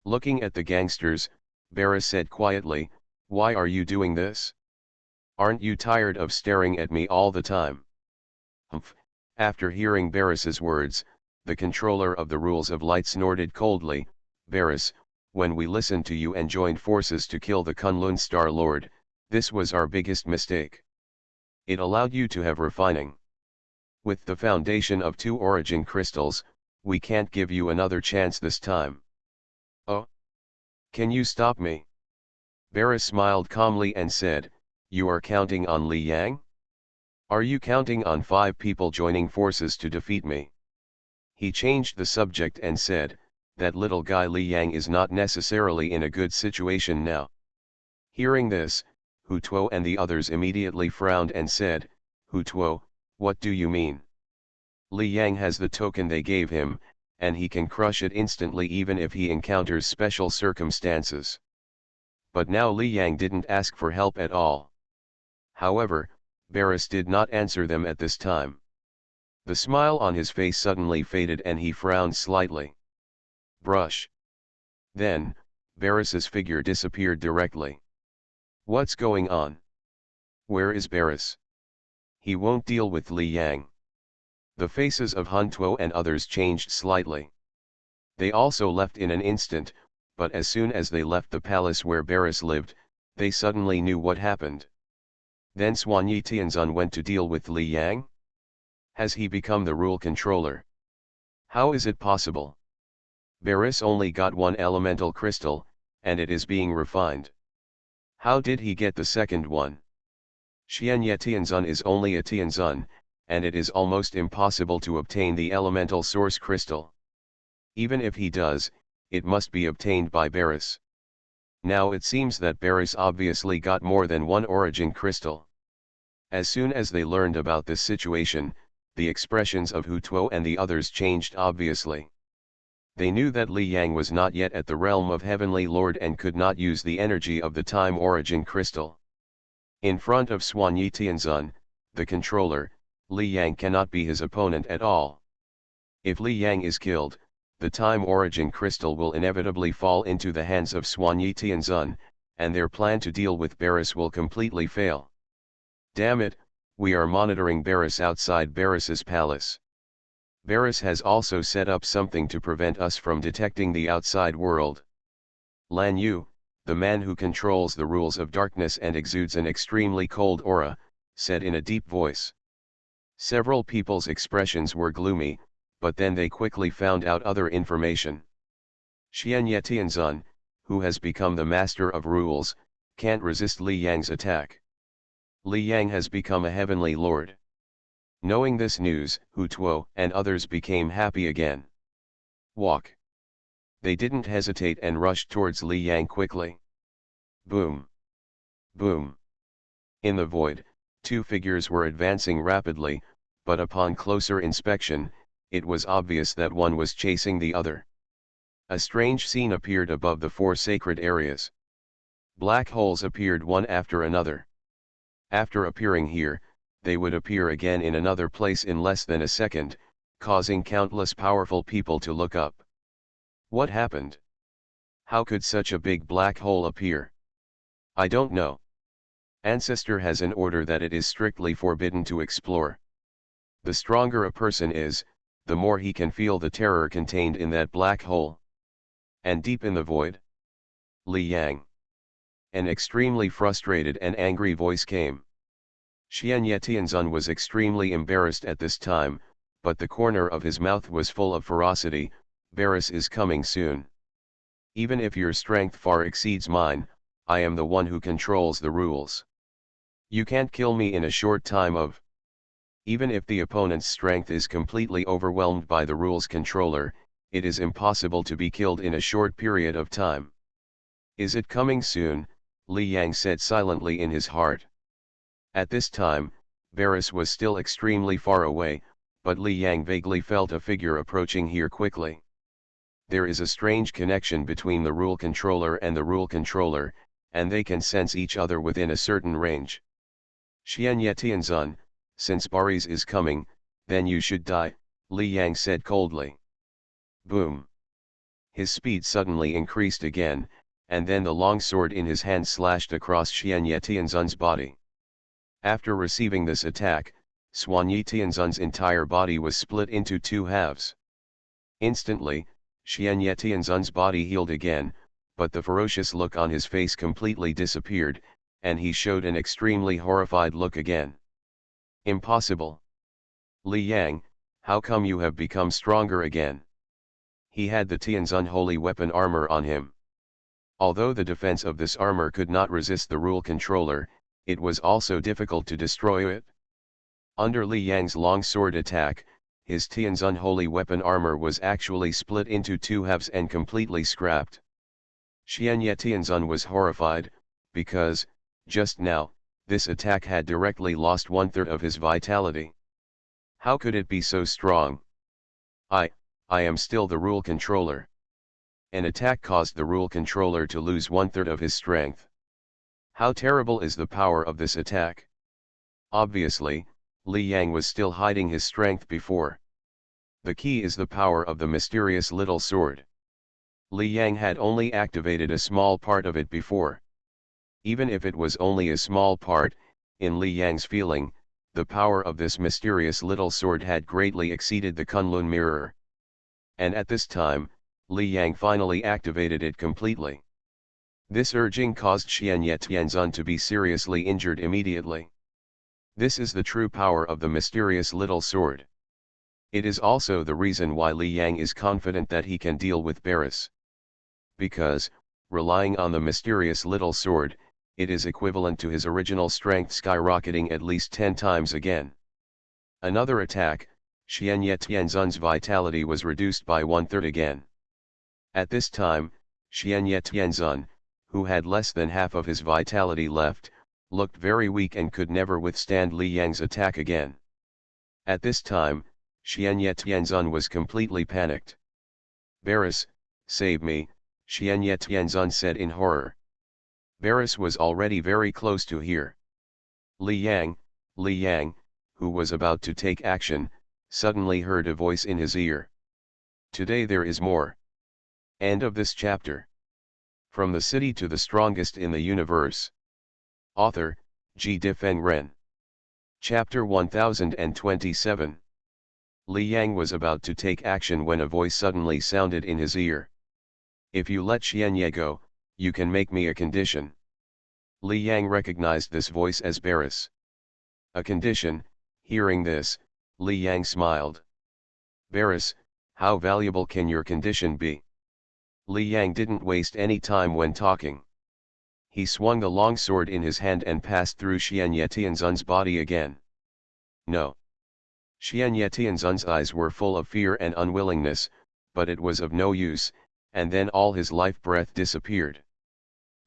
S1: Looking at the gangsters, Barris said quietly, "Why are you doing this? Aren't you tired of staring at me all the time?" Humph. After hearing Barris's words, the controller of the rules of light snorted coldly, "Barris, when we listened to you and joined forces to kill the Kunlun Star Lord, this was our biggest mistake. It allowed you to have refining. With the foundation of 2 origin crystals, we can't give you another chance this time." "Oh? Can you stop me?" Barris smiled calmly and said, "You are counting on Li Yang? Are you counting on 5 people joining forces to defeat me?" He changed the subject and said, "That little guy Li Yang is not necessarily in a good situation now." Hearing this, Hu Tuo and the others immediately frowned and said, "Hu Tuo, what do you mean? Li Yang has the token they gave him, and he can crush it instantly even if he encounters special circumstances. But now Li Yang didn't ask for help at all." However, Barris did not answer them at this time. The smile on his face suddenly faded and he frowned slightly. Brush. Then, Barris's figure disappeared directly. What's going on? Where is Barris? He won't deal with Li Yang. The faces of Hun Tuo and others changed slightly. They also left in an instant, but as soon as they left the palace where Barris lived, they suddenly knew what happened. Then Xuanyi Tianzun went to deal with Li Yang? Has he become the rule controller? How is it possible? Barris only got 1 elemental crystal, and it is being refined. How did he get the second one? Xianye Tianzun is only a Tianzun, and it is almost impossible to obtain the elemental source crystal. Even if he does, it must be obtained by Barris. Now it seems that Barris obviously got more than 1 origin crystal. As soon as they learned about this situation, the expressions of Hu Tuo and the others changed obviously. They knew that Li Yang was not yet at the realm of Heavenly Lord and could not use the energy of the time origin crystal. In front of Xuanyi Tianzun, the controller, Li Yang cannot be his opponent at all. If Li Yang is killed, the time origin crystal will inevitably fall into the hands of Xuanyi Tianzun, and their plan to deal with Barris will completely fail. Damn it, we are monitoring Barris outside Barris's palace. Barris has also set up something to prevent us from detecting the outside world. Lan Yu, the man who controls the rules of darkness and exudes an extremely cold aura, said in a deep voice. Several people's expressions were gloomy, but then they quickly found out other information. Xianye Tianzun, who has become the master of rules, can't resist Li Yang's attack. Li Yang has become a heavenly lord. Knowing this news, Hu Tuo and others became happy again. Walk. They didn't hesitate and rushed towards Li Yang quickly. Boom. Boom. In the void, 2 figures were advancing rapidly, but upon closer inspection, it was obvious that one was chasing the other. A strange scene appeared above the 4 sacred areas. Black holes appeared one after another. After appearing here, they would appear again in another place in less than a second, causing countless powerful people to look up. What happened? How could such a big black hole appear? I don't know. Ancestor has an order that it is strictly forbidden to explore. The stronger a person is, the more he can feel the terror contained in that black hole. And deep in the void? Li Yang. An extremely frustrated and angry voice came. Xianye Tianzun was extremely embarrassed at this time, but the corner of his mouth was full of ferocity. Barris is coming soon. Even if your strength far exceeds mine, I am the one who controls the rules. You can't kill me in a short time of. Even if the opponent's strength is completely overwhelmed by the rules controller, it is impossible to be killed in a short period of time. Is it coming soon? Li Yang said silently in his heart. At this time, Varus was still extremely far away, but Li Yang vaguely felt a figure approaching here quickly. There is a strange connection between the rule controller and the rule controller, and they can sense each other within a certain range. Xian Yetianzun, since Baris is coming, then you should die, Li Yang said coldly. Boom! His speed suddenly increased again, and then the long sword in his hand slashed across Xian Yetianzun's body. After receiving this attack, Xuan Yetianzun's entire body was split into two halves. Instantly, Xian Yetianzun's body healed again, but the ferocious look on his face completely disappeared, and he showed an extremely horrified look again. Impossible! Li Yang, how come you have become stronger again? He had the Tianzun holy weapon armor on him. Although the defense of this armor could not resist the rule controller, it was also difficult to destroy it. Under Li Yang's long sword attack, his Tianzun holy weapon armor was actually split into two halves and completely scrapped. Xian Yetianzun was horrified, because, just now, this attack had directly lost 1/3 of his vitality. How could it be so strong? I am still the rule controller. An attack caused the rule controller to lose 1/3 of his strength. How terrible is the power of this attack? Obviously, Li Yang was still hiding his strength before. The key is the power of the mysterious little sword. Li Yang had only activated a small part of it before. Even if it was only a small part, in Li Yang's feeling, the power of this mysterious little sword had greatly exceeded the Kunlun mirror. And at this time, Li Yang finally activated it completely. This urging caused Xian Yetianzun to be seriously injured immediately. This is the true power of the mysterious little sword. It is also the reason why Li Yang is confident that he can deal with Baris. Because, relying on the mysterious little sword, it is equivalent to his original strength skyrocketing at least 10 times again. Another attack, Xian Yetianzun's vitality was reduced by 1/3 again. At this time, Xian Yetianzun, who had less than half of his vitality left, looked very weak and could never withstand Li Yang's attack again. At this time, Xian Yetianzun was completely panicked. Baris, save me, Xian Yetianzun said in horror. Baris was already very close to here. Li Yang, who was about to take action, suddenly heard a voice in his ear. Today there is more. End of this chapter. From the city to the strongest in the universe. Author, G. Difeng Ren. Chapter 1027. Li Yang was about to take action when a voice suddenly sounded in his ear. If you let Xianye go, you can make me a condition. Li Yang recognized this voice as Baris. A condition. Hearing this, Li Yang smiled. Baris, how valuable can your condition be? Li Yang didn't waste any time when talking. He swung the long sword in his hand and passed through Xian Yetianzun's body again. No. Xian Yetianzun's eyes were full of fear and unwillingness, but it was of no use, and then all his life breath disappeared.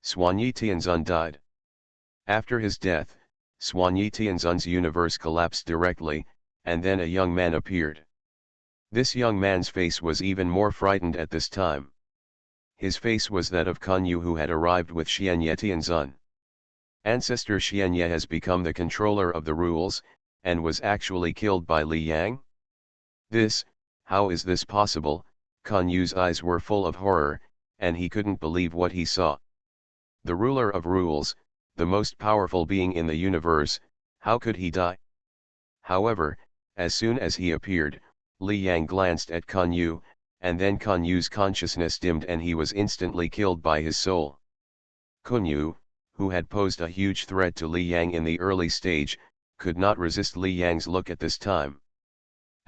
S1: Xuan Yetianzun died. After his death, Xuan Yetianzun's universe collapsed directly, and then a young man appeared. This young man's face was even more frightened at this time. His face was that of Kun Yu, who had arrived with Xian Yetianzun. Ancestor Xianye has become the controller of the rules, and was actually killed by Li Yang? How is this possible? Kun Yu's eyes were full of horror, and he couldn't believe what he saw. The ruler of rules, the most powerful being in the universe, how could he die? However, as soon as he appeared, Li Yang glanced at Kun Yu, and then Kun Yu's consciousness dimmed and he was instantly killed by his soul. Kun Yu, who had posed a huge threat to Li Yang in the early stage, could not resist Li Yang's look at this time.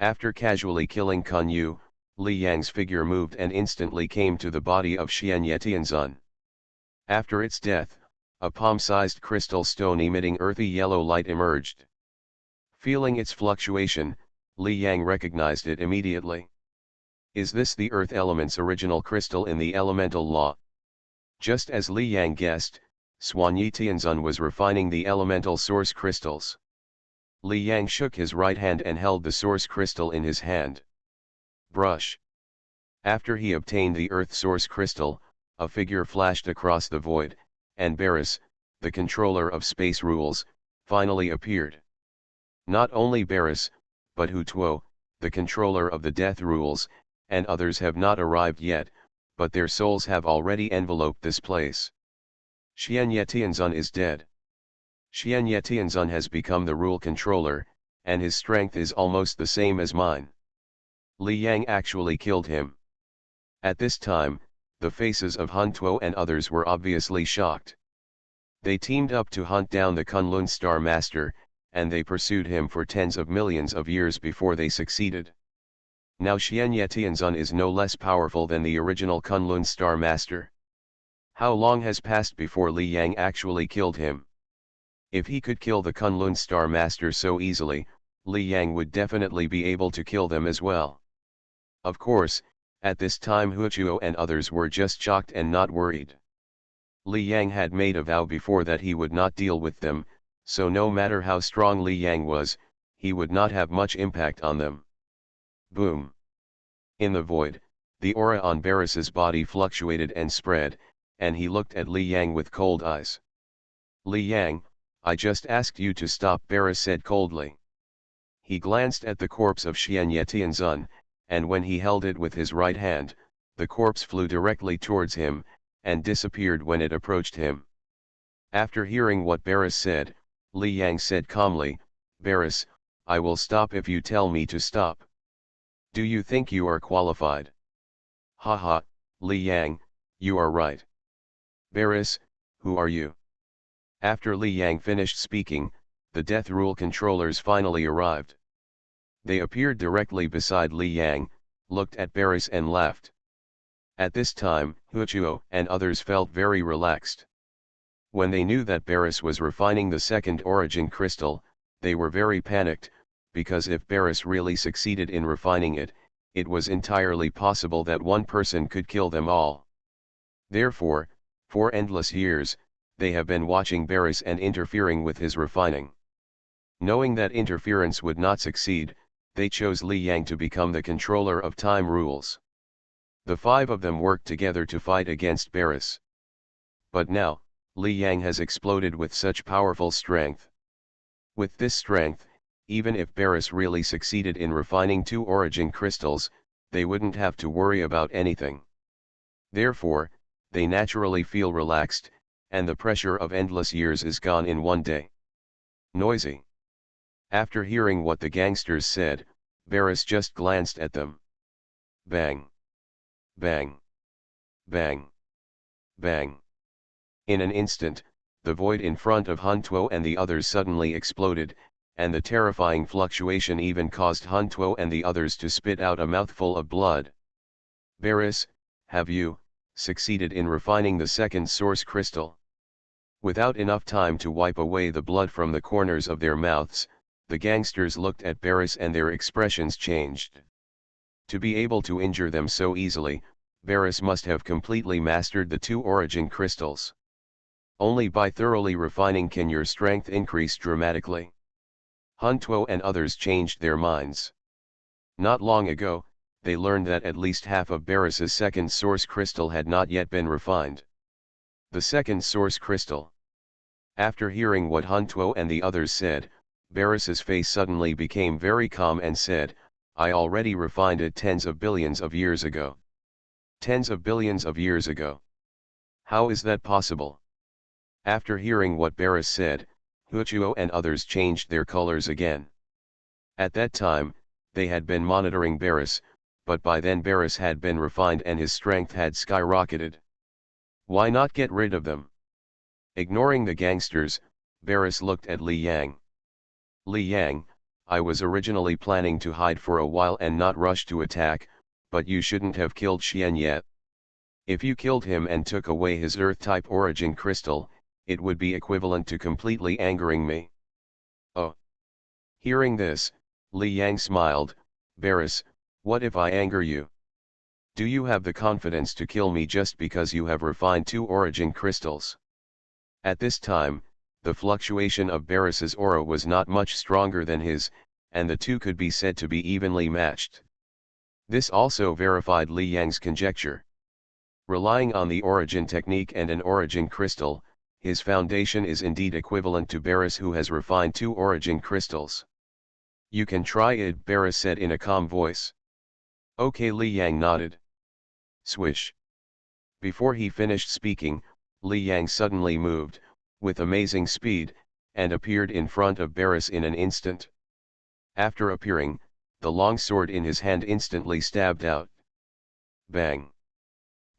S1: After casually killing Kun Yu, Li Yang's figure moved and instantly came to the body of Xianyetianzun. After its death, a palm-sized crystal stone emitting earthy yellow light emerged. Feeling its fluctuation, Li Yang recognized it immediately. Is this the earth element's original crystal in the elemental law? Just as Li Yang guessed, Xianyetianzun was refining the elemental source crystals. Li Yang shook his right hand and held the source crystal in his hand. Brush. After he obtained the earth source crystal, a figure flashed across the void, and Barris, the controller of space rules, finally appeared. Not only Barris, but Hu Tuo, the controller of the death rules, and others have not arrived yet, but their souls have already enveloped this place. Xianyetianzun is dead. Xianyetianzun has become the rule controller, and his strength is almost the same as mine. Li Yang actually killed him. At this time, the faces of Hun Tuo and others were obviously shocked. They teamed up to hunt down the Kunlun Star Master, and they pursued him for tens of millions of years before they succeeded. Now Xianyetianzun is no less powerful than the original Kunlun Star Master. How long has passed before Li Yang actually killed him? If he could kill the Kunlun Star Master so easily, Li Yang would definitely be able to kill them as well. Of course, at this time Hu Tuo and others were just shocked and not worried. Li Yang had made a vow before that he would not deal with them, so no matter how strong Li Yang was, he would not have much impact on them. Boom! In the void, the aura on Barris's body fluctuated and spread, and he looked at Li Yang with cold eyes. Li Yang, I just asked you to stop, Barris said coldly. He glanced at the corpse of Xianyetianzun, and when he held it with his right hand, the corpse flew directly towards him, and disappeared when it approached him. After hearing what Barris said, Li Yang said calmly, Barris, I will stop if you tell me to stop. Do you think you are qualified? Haha, Li Yang, you are right. Barris, who are you? After Li Yang finished speaking, the death rule controllers finally arrived. They appeared directly beside Li Yang, looked at Barris and laughed. At this time, Hu Tuo and others felt very relaxed. When they knew that Barris was refining the second origin crystal, they were very panicked, because if Barris really succeeded in refining it, it was entirely possible that one person could kill them all. Therefore, for endless years, they have been watching Barris and interfering with his refining. Knowing that interference would not succeed, they chose Li Yang to become the controller of time rules. The five of them worked together to fight against Barris. But now, Li Yang has exploded with such powerful strength. With this strength, even if Barris really succeeded in refining 2 origin crystals, they wouldn't have to worry about anything. Therefore, they naturally feel relaxed, and the pressure of endless years is gone in one day. Noisy. After hearing what the gangsters said, Barris just glanced at them. Bang. Bang. Bang. Bang. In an instant, the void in front of Hun Tuo and the others suddenly exploded, and the terrifying fluctuation even caused Hun Tuo and the others to spit out a mouthful of blood. Barris, have you succeeded in refining the second source crystal? Without enough time to wipe away the blood from the corners of their mouths, the gangsters looked at Barris and their expressions changed. To be able to injure them so easily, Barris must have completely mastered the 2 origin crystals. Only by thoroughly refining can your strength increase dramatically. Hun Tuo and others changed their minds. Not long ago, they learned that at least half of Barris's second source crystal had not yet been refined. The second source crystal. After hearing what Hun Tuo and the others said, Barris's face suddenly became very calm and said, I already refined it tens of billions of years ago. Tens of billions of years ago. How is that possible? After hearing what Barris said, Hu Tuo and others changed their colors again. At that time, they had been monitoring Barris, but by then Barris had been refined and his strength had skyrocketed. Why not get rid of them? Ignoring the gangsters, Barris looked at Li Yang. Li Yang, I was originally planning to hide for a while and not rush to attack, but you shouldn't have killed Xian yet. If you killed him and took away his Earth-type origin crystal, it would be equivalent to completely angering me. Oh. Hearing this, Li Yang smiled. Varus, what if I anger you? Do you have the confidence to kill me just because you have refined 2 origin crystals? At this time, the fluctuation of Varus's aura was not much stronger than his, and the two could be said to be evenly matched. This also verified Li Yang's conjecture. Relying on the origin technique and an origin crystal, his foundation is indeed equivalent to Varus, who has refined 2 origin crystals. You can try it, Varus said in a calm voice. Okay, Li Yang nodded. Swish. Before he finished speaking, Li Yang suddenly moved, with amazing speed, and appeared in front of Varus in an instant. After appearing, the long sword in his hand instantly stabbed out. Bang!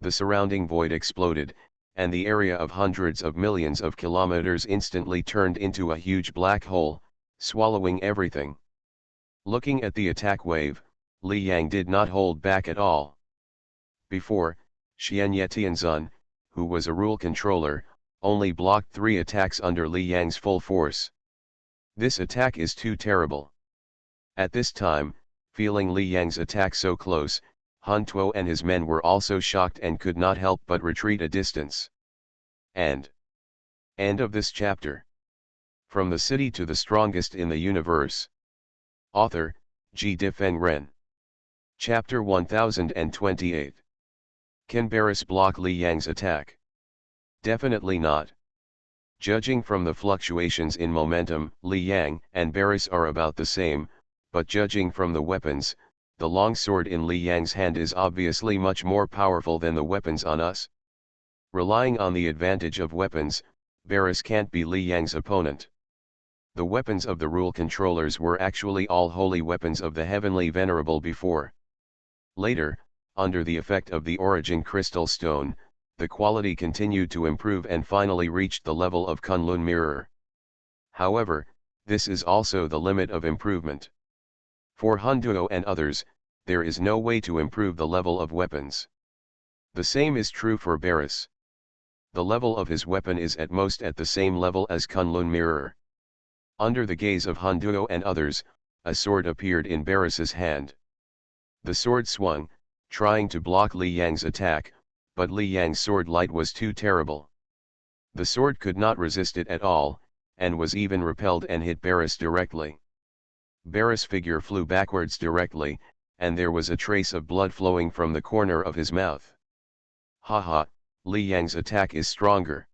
S1: The surrounding void exploded, and the area of hundreds of millions of kilometers instantly turned into a huge black hole, swallowing everything. Looking at the attack wave, Li Yang did not hold back at all. Before, Xian Yetianzun, who was a rule controller, only blocked 3 attacks under Li Yang's full force. This attack is too terrible. At this time, feeling Li Yang's attack so close, Han Tuo and his men were also shocked and could not help but retreat a distance. End of this chapter. From the City to the Strongest in the Universe. Author, G. Difeng Ren. Chapter 1028. Can Varus block Li Yang's attack? Definitely not. Judging from the fluctuations in momentum, Li Yang and Varus are about the same, but judging from the weapons, the long sword in Li Yang's hand is obviously much more powerful than the weapons on us. Relying on the advantage of weapons, Varus can't be Li Yang's opponent. The weapons of the rule controllers were actually all holy weapons of the heavenly venerable before. Later, under the effect of the origin crystal stone, the quality continued to improve and finally reached the level of Kunlun mirror. However, this is also the limit of improvement. For Han Duo and others, there is no way to improve the level of weapons. The same is true for Varus. The level of his weapon is at most at the same level as Kunlun mirror. Under the gaze of Han Duo and others, a sword appeared in Varus's hand. The sword swung, trying to block Li Yang's attack, but Li Yang's sword light was too terrible. The sword could not resist it at all, and was even repelled and hit Varus directly. Varus' figure flew backwards directly, and there was a trace of blood flowing from the corner of his mouth. Haha, Li Yang's attack is stronger.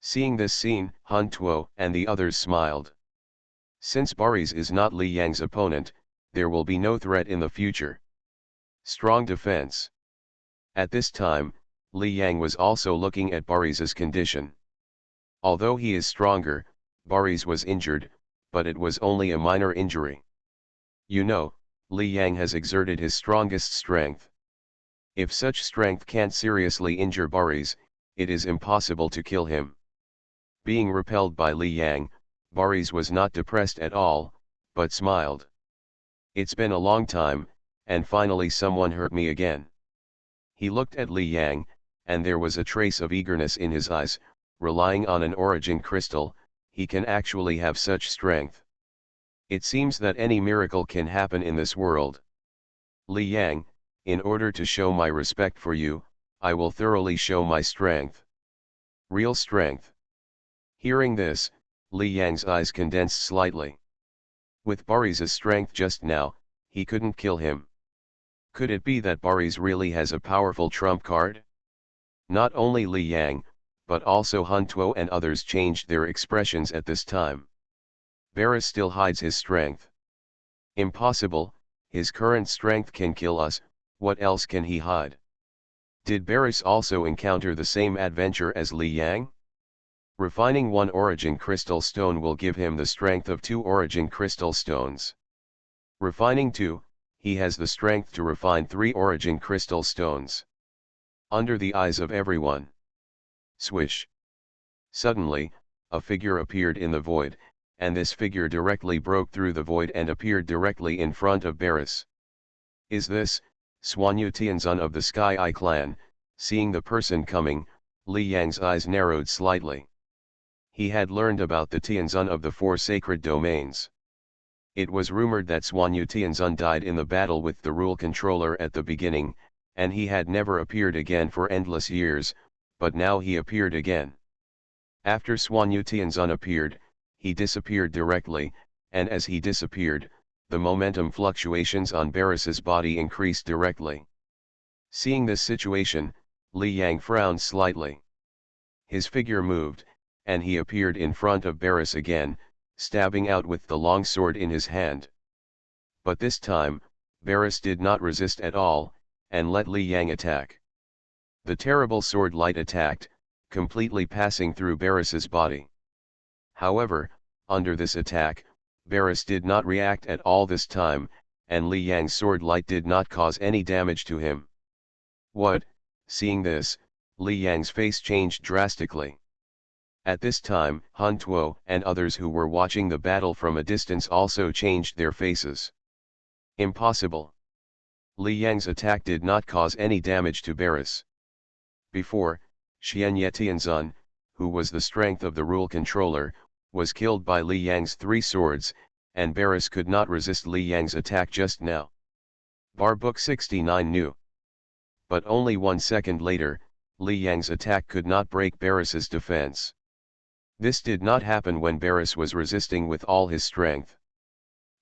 S1: Seeing this scene, Han Tuo and the others smiled. Since Varus is not Li Yang's opponent, there will be no threat in the future. Strong defense. At this time, Li Yang was also looking at Varus's condition. Although he is stronger, Varus was injured, but it was only a minor injury. You know, Li Yang has exerted his strongest strength. If such strength can't seriously injure Varus, it is impossible to kill him. Being repelled by Li Yang, Varus was not depressed at all, but smiled. It's been a long time, and finally someone hurt me again. He looked at Li Yang, and there was a trace of eagerness in his eyes. Relying on an origin crystal, he can actually have such strength. It seems that any miracle can happen in this world. Li Yang, in order to show my respect for you, I will thoroughly show my strength. Real strength. Hearing this, Li Yang's eyes condensed slightly. With Varus's strength just now, he couldn't kill him. Could it be that Varus really has a powerful trump card? Not only Li Yang, but also Han Tuo and others changed their expressions at this time. Varus still hides his strength. Impossible, his current strength can kill us, what else can he hide? Did Varus also encounter the same adventure as Li Yang? Refining 1 origin crystal stone will give him the strength of 2 origin crystal stones. Refining 2, he has the strength to refine 3 origin crystal stones. Under the eyes of everyone. Swish. Suddenly, a figure appeared in the void, and this figure directly broke through the void and appeared directly in front of Varus. Is this, Swanyu Tianzun of the Sky Eye clan, seeing the person coming, Li Yang's eyes narrowed slightly. He had learned about the Tianzun of the four sacred domains. It was rumored that Swanyu Tianzun died in the battle with the rule controller at the beginning, and he had never appeared again for endless years, but now he appeared again. After Swanyu Tianzun appeared, he disappeared directly, and as he disappeared, the momentum fluctuations on Barris's body increased directly. Seeing this situation, Li Yang frowned slightly. His figure moved, and he appeared in front of Barris again, stabbing out with the long sword in his hand. But this time, Barris did not resist at all, and let Li Yang attack. The terrible sword light attacked, completely passing through Barris's body. However, under this attack, Barris did not react at all this time, and Li Yang's sword light did not cause any damage to him. What? Seeing this, Li Yang's face changed drastically. At this time, Han Tuo and others who were watching the battle from a distance also changed their faces. Impossible. Li Yang's attack did not cause any damage to Barris. Before, Xianye Tianzun, who was the strength of the rule controller, was killed by Li Yang's three swords, and Barris could not resist Li Yang's attack just now. Bar Book 69 New. But only 1 second later, Li Yang's attack could not break Barris's defense. This did not happen when Barris was resisting with all his strength.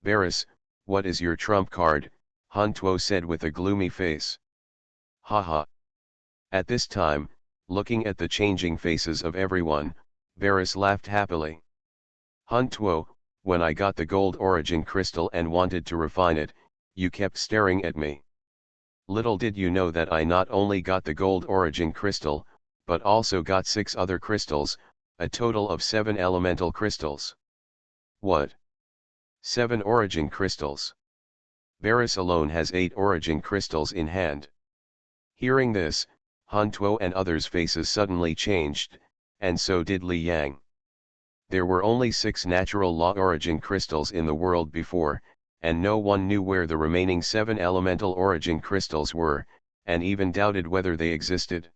S1: Barris, what is your trump card? Han Tuo said with a gloomy face. Haha. At this time, looking at the changing faces of everyone, Barris laughed happily. Han Tuo, when I got the gold origin crystal and wanted to refine it, you kept staring at me. Little did you know that I not only got the gold origin crystal, but also got 6 other crystals, a total of 7 elemental crystals. What? 7 origin crystals? Barris alone has 8 origin crystals in hand. Hearing this, Han Tuo and others' faces suddenly changed, and so did Li Yang. There were only 6 natural law origin crystals in the world before, and no one knew where the remaining 7 elemental origin crystals were, and even doubted whether they existed.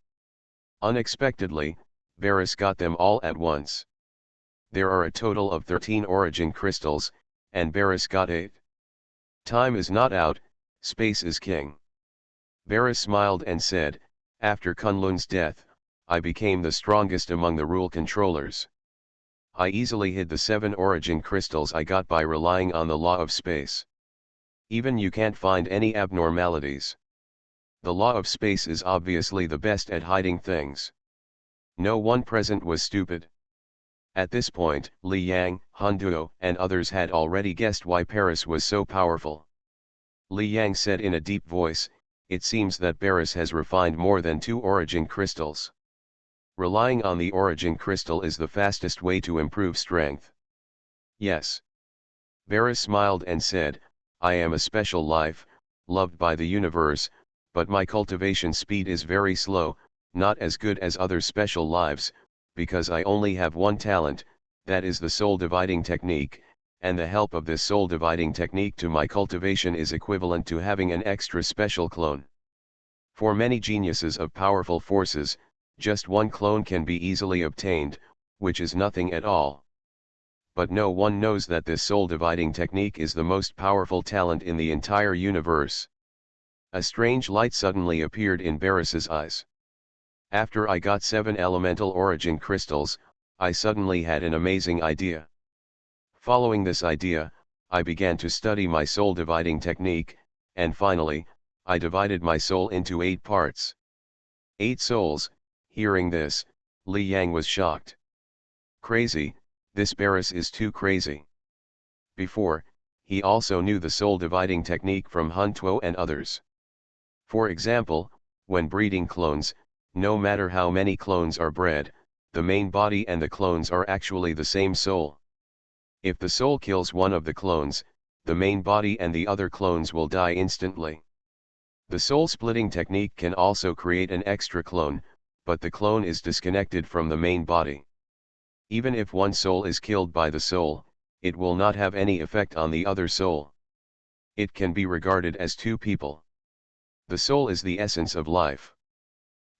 S1: Unexpectedly, Barris got them all at once. There are a total of 13 origin crystals, and Barris got 8. Time is not out, space is king. Barris smiled and said, after Kunlun's death, I became the strongest among the rule controllers. I easily hid the 7 origin crystals I got by relying on the law of space. Even you can't find any abnormalities. The law of space is obviously the best at hiding things. No one present was stupid. At this point, Li Yang, Han Tuo, and others had already guessed why Barris was so powerful. Li Yang said in a deep voice, it seems that Barris has refined more than 2 origin crystals. Relying on the origin crystal is the fastest way to improve strength. Yes. Barris smiled and said, I am a special life, loved by the universe, but my cultivation speed is very slow, not as good as other special lives, because I only have one talent, that is the soul dividing technique, and the help of this soul dividing technique to my cultivation is equivalent to having an extra special clone. For many geniuses of powerful forces, just one clone can be easily obtained, which is nothing at all. But no one knows that this soul dividing technique is the most powerful talent in the entire universe. A strange light suddenly appeared in Barris's eyes. After I got 7 elemental origin crystals, I suddenly had an amazing idea. Following this idea, I began to study my soul dividing technique, and finally, I divided my soul into 8 parts. 8 souls. Hearing this, Li Yang was shocked. Crazy, this Barris is too crazy. Before, he also knew the soul dividing technique from Han Tuo and others. For example, when breeding clones, no matter how many clones are bred, the main body and the clones are actually the same soul. If the soul kills one of the clones, the main body and the other clones will die instantly. The soul splitting technique can also create an extra clone, but the clone is disconnected from the main body. Even if one soul is killed by the soul, it will not have any effect on the other soul. It can be regarded as 2 people. The soul is the essence of life.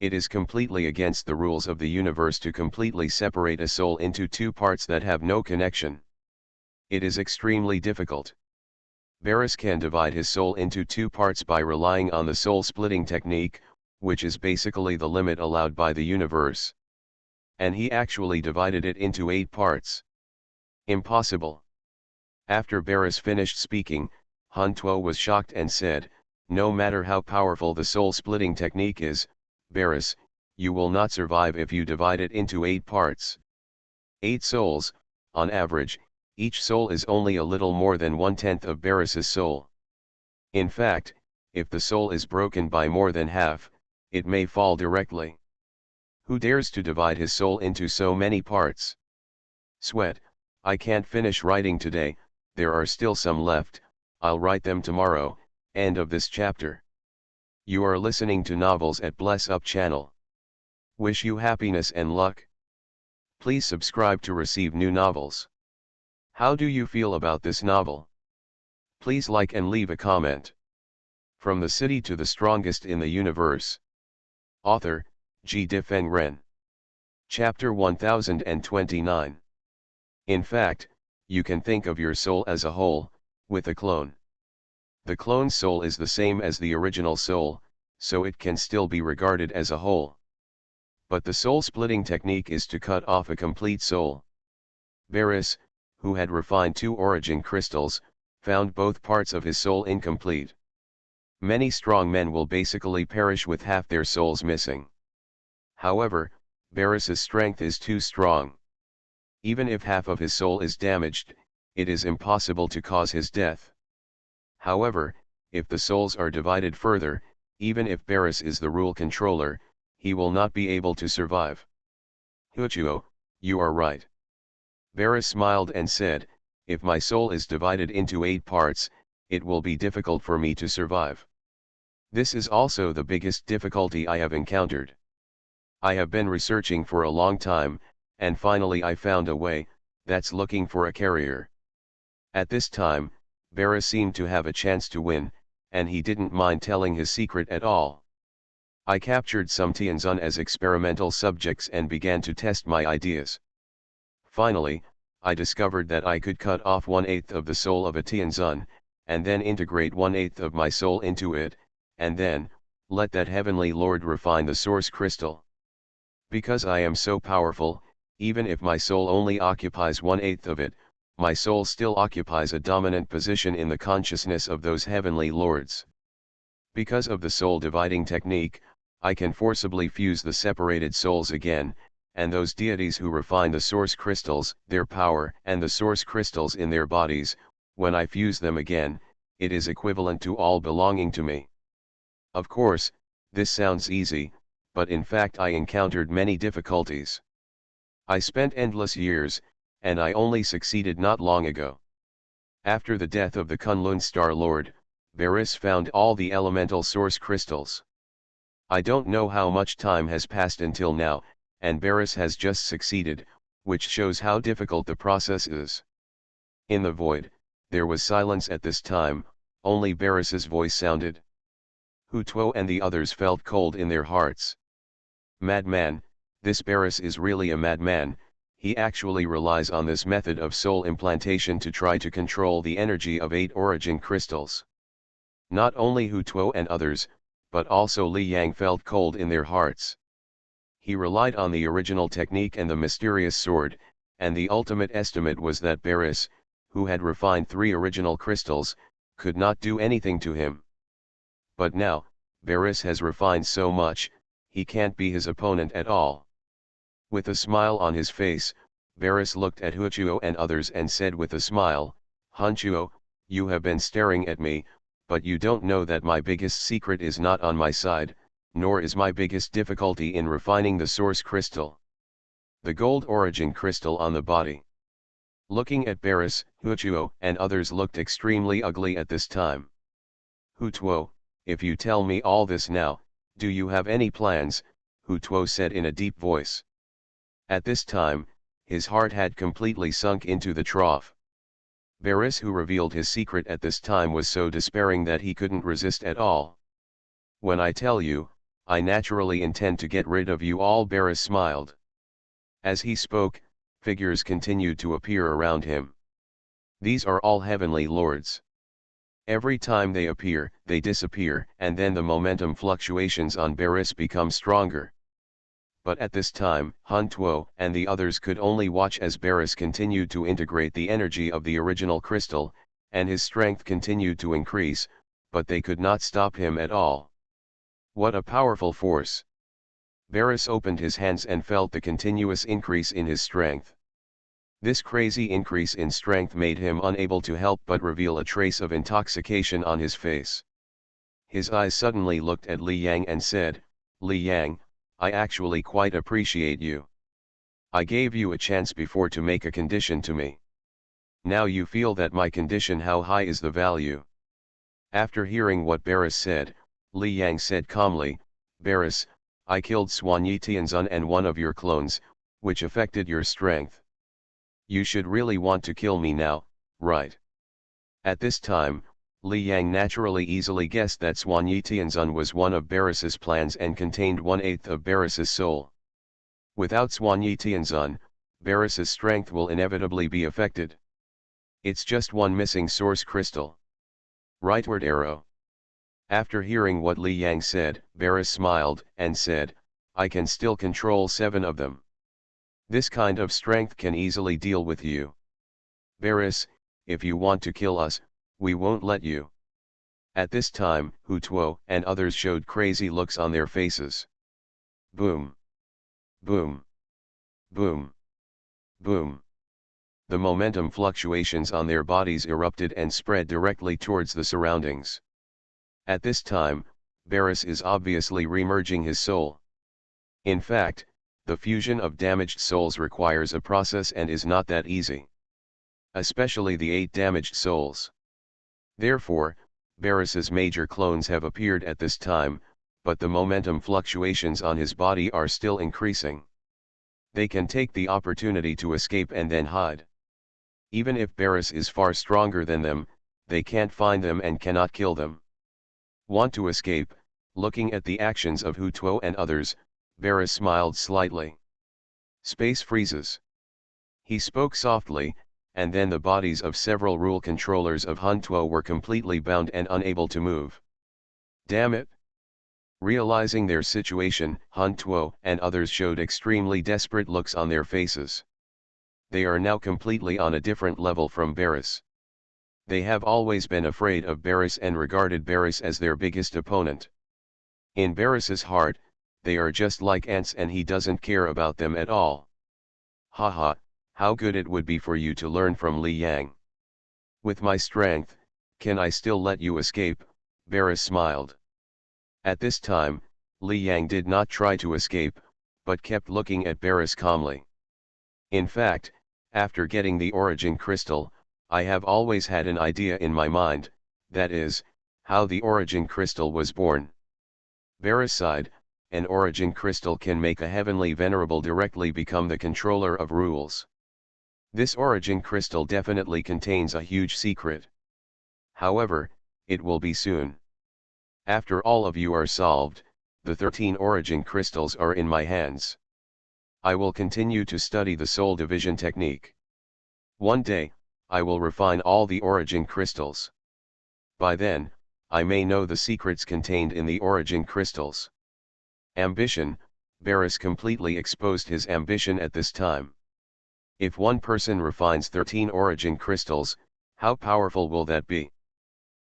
S1: It is completely against the rules of the universe to completely separate a soul into two parts that have no connection. It is extremely difficult. Varus can divide his soul into two parts by relying on the soul-splitting technique, which is basically the limit allowed by the universe. And he actually divided it into 8 parts. Impossible. After Varus finished speaking, Han Tuo was shocked and said, "No matter how powerful the soul-splitting technique is, Varus, you will not survive if you divide it into 8 parts. 8 souls, on average, each soul is only a little more than 1/10 of Varus's soul. In fact, if the soul is broken by more than half, it may fall directly. Who dares to divide his soul into so many parts? Sweat, I can't finish writing today, there are still some left, I'll write them tomorrow." End of this chapter. You are listening to Novels at Bless Up channel. Wish you happiness and luck. Please subscribe to receive new novels. How do you feel about this novel? Please like and leave a comment. From the City to the Strongest in the Universe. Author, G. Difeng Ren. Chapter 1029. In fact, you can think of your soul as a whole, with a clone. The clone's soul is the same as the original soul, so it can still be regarded as a whole. But the soul-splitting technique is to cut off a complete soul. Varus, who had refined 2 origin crystals, found both parts of his soul incomplete. Many strong men will basically perish with half their souls missing. However, Varus's strength is too strong. Even if half of his soul is damaged, it is impossible to cause his death. However, if the souls are divided further, even if Varus is the rule controller, he will not be able to survive. Huchuo, you are right. Varus smiled and said, "If my soul is divided into 8 parts, it will be difficult for me to survive. This is also the biggest difficulty I have encountered. I have been researching for a long time, and finally I found a way, that's looking for a carrier." At this time, Varus seemed to have a chance to win, and he didn't mind telling his secret at all. "I captured some Tianzun as experimental subjects and began to test my ideas. Finally, I discovered that I could cut off 1/8 of the soul of a Tianzun, and then integrate 1/8 of my soul into it, and then, let that heavenly lord refine the source crystal. Because I am so powerful, even if my soul only occupies 1/8 of it, my soul still occupies a dominant position in the consciousness of those heavenly lords. Because of the soul dividing technique, I can forcibly fuse the separated souls again, and those deities who refine the source crystals, their power, and the source crystals in their bodies, when I fuse them again, it is equivalent to all belonging to me." Of course, this sounds easy, but in fact I encountered many difficulties. I spent endless years, and I only succeeded not long ago. After the death of the Kunlun Star Lord, Varus found all the elemental source crystals. I don't know how much time has passed until now, and Varus has just succeeded, which shows how difficult the process is. In the void, there was silence at this time, only Varus's voice sounded. Hu Tuo and the others felt cold in their hearts. "Madman, this Varus is really a madman, he actually relies on this method of soul implantation to try to control the energy of 8 origin crystals." Not only Hu Tuo and others, but also Li Yang felt cold in their hearts. He relied on the original technique and the mysterious sword, and the ultimate estimate was that Varus, who had refined 3 original crystals, could not do anything to him. But now, Varus has refined so much, he can't be his opponent at all. With a smile on his face, Varus looked at Huchuo and others and said with a smile, "Hanchuo, you have been staring at me, but you don't know that my biggest secret is not on my side, nor is my biggest difficulty in refining the source crystal. The gold origin crystal on the body." Looking at Varus, Huchuo and others looked extremely ugly at this time. "Hu Tuo, if you tell me all this now, do you have any plans?" Hu Tuo said in a deep voice. At this time, his heart had completely sunk into the trough. Varus, who revealed his secret at this time, was so despairing that he couldn't resist at all. When I tell you, I naturally intend to get rid of you all. Barris smiled. As he spoke, figures continued to appear around him. These are all heavenly lords. Every time they appear, they disappear, and then the momentum fluctuations on Barris become stronger. But at this time, Han Tuo and the others could only watch as Barris continued to integrate the energy of the original crystal, and his strength continued to increase, but they could not stop him at all. What a powerful force! Barris opened his hands and felt the continuous increase in his strength. This crazy increase in strength made him unable to help but reveal a trace of intoxication on his face. His eyes suddenly looked at Li Yang and said, "Li Yang, I actually quite appreciate you. I gave you a chance before to make a condition to me. Now you feel that my condition. How high is the value?" After hearing what Barris said, Li Yang said calmly, "Barris, I killed Swanyi Tianzun and one of your clones, which affected your strength. You should really want to kill me now, right?" At this time, Li Yang naturally easily guessed that Swanyi Tianzun was one of Barris's plans and contained 1/8 of Barris's soul. Without Swanyi Tianzun, Barris's strength will inevitably be affected. It's just one missing source crystal. Rightward arrow. After hearing what Li Yang said, Barris smiled and said, "I can still control 7 of them. This kind of strength can easily deal with you. Barris, if you want to kill us, we won't let you." At this time, Hu Tuo and others showed crazy looks on their faces. Boom! Boom! Boom! Boom! The momentum fluctuations on their bodies erupted and spread directly towards the surroundings. At this time, Barris is obviously remerging his soul. In fact, the fusion of damaged souls requires a process and is not that easy. Especially the 8 damaged souls. Therefore, Barris's major clones have appeared at this time, but the momentum fluctuations on his body are still increasing. They can take the opportunity to escape and then hide. Even if Barris is far stronger than them, they can't find them and cannot kill them. Want to escape? Looking at the actions of Hu Tuo and others, Barris smiled slightly. Space freezes. He spoke softly, and then the bodies of several rule controllers of Han Tuo were completely bound and unable to move. Damn it! Realizing their situation, Han Tuo and others showed extremely desperate looks on their faces. They are now completely on a different level from Barris. They have always been afraid of Barris and regarded Barris as their biggest opponent. In Barris's heart, they are just like ants and he doesn't care about them at all. Haha, how good it would be for you to learn from Li Yang. With my strength, can I still let you escape? Barris smiled. At this time, Li Yang did not try to escape, but kept looking at Barris calmly. In fact, after getting the origin crystal, I have always had an idea in my mind, that is, how the origin crystal was born. Barris sighed. An origin crystal can make a heavenly venerable directly become the controller of rules. This origin crystal definitely contains a huge secret. However, it will be soon. After all of you are solved, the 13 origin crystals are in my hands. I will continue to study the soul division technique. One day, I will refine all the origin crystals. By then, I may know the secrets contained in the origin crystals. Ambition. Barris completely exposed his ambition at this time. If one person refines 13 origin crystals, how powerful will that be?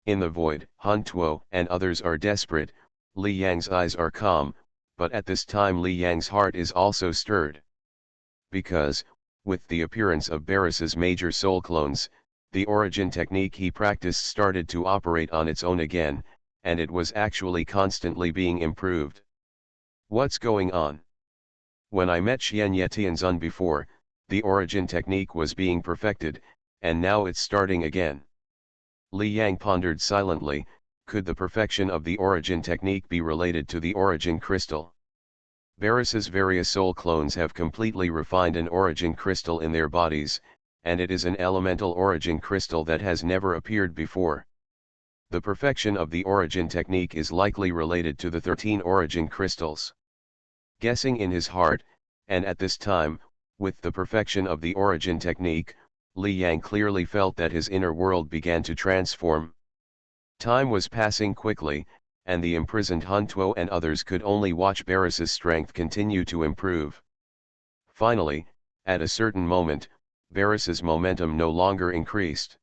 S1: In the void, Han Tuo and others are desperate. Li Yang's eyes are calm, but at this time Li Yang's heart is also stirred. Because, with the appearance of Barris's major soul clones, the origin technique he practiced started to operate on its own again, and it was actually constantly being improved. What's going on? When I met Xianye Tianzun before, the origin technique was being perfected, and now it's starting again. Li Yang pondered silently. Could the perfection of the origin technique be related to the origin crystal? Barris's various soul clones have completely refined an origin crystal in their bodies, and it is an elemental origin crystal that has never appeared before. The perfection of the origin technique is likely related to the 13 origin crystals. Guessing in his heart, and at this time, with the perfection of the origin technique, Li Yang clearly felt that his inner world began to transform. Time was passing quickly, and the imprisoned Hun Tuo and others could only watch Barris's strength continue to improve. Finally, at a certain moment, Barris's momentum no longer increased.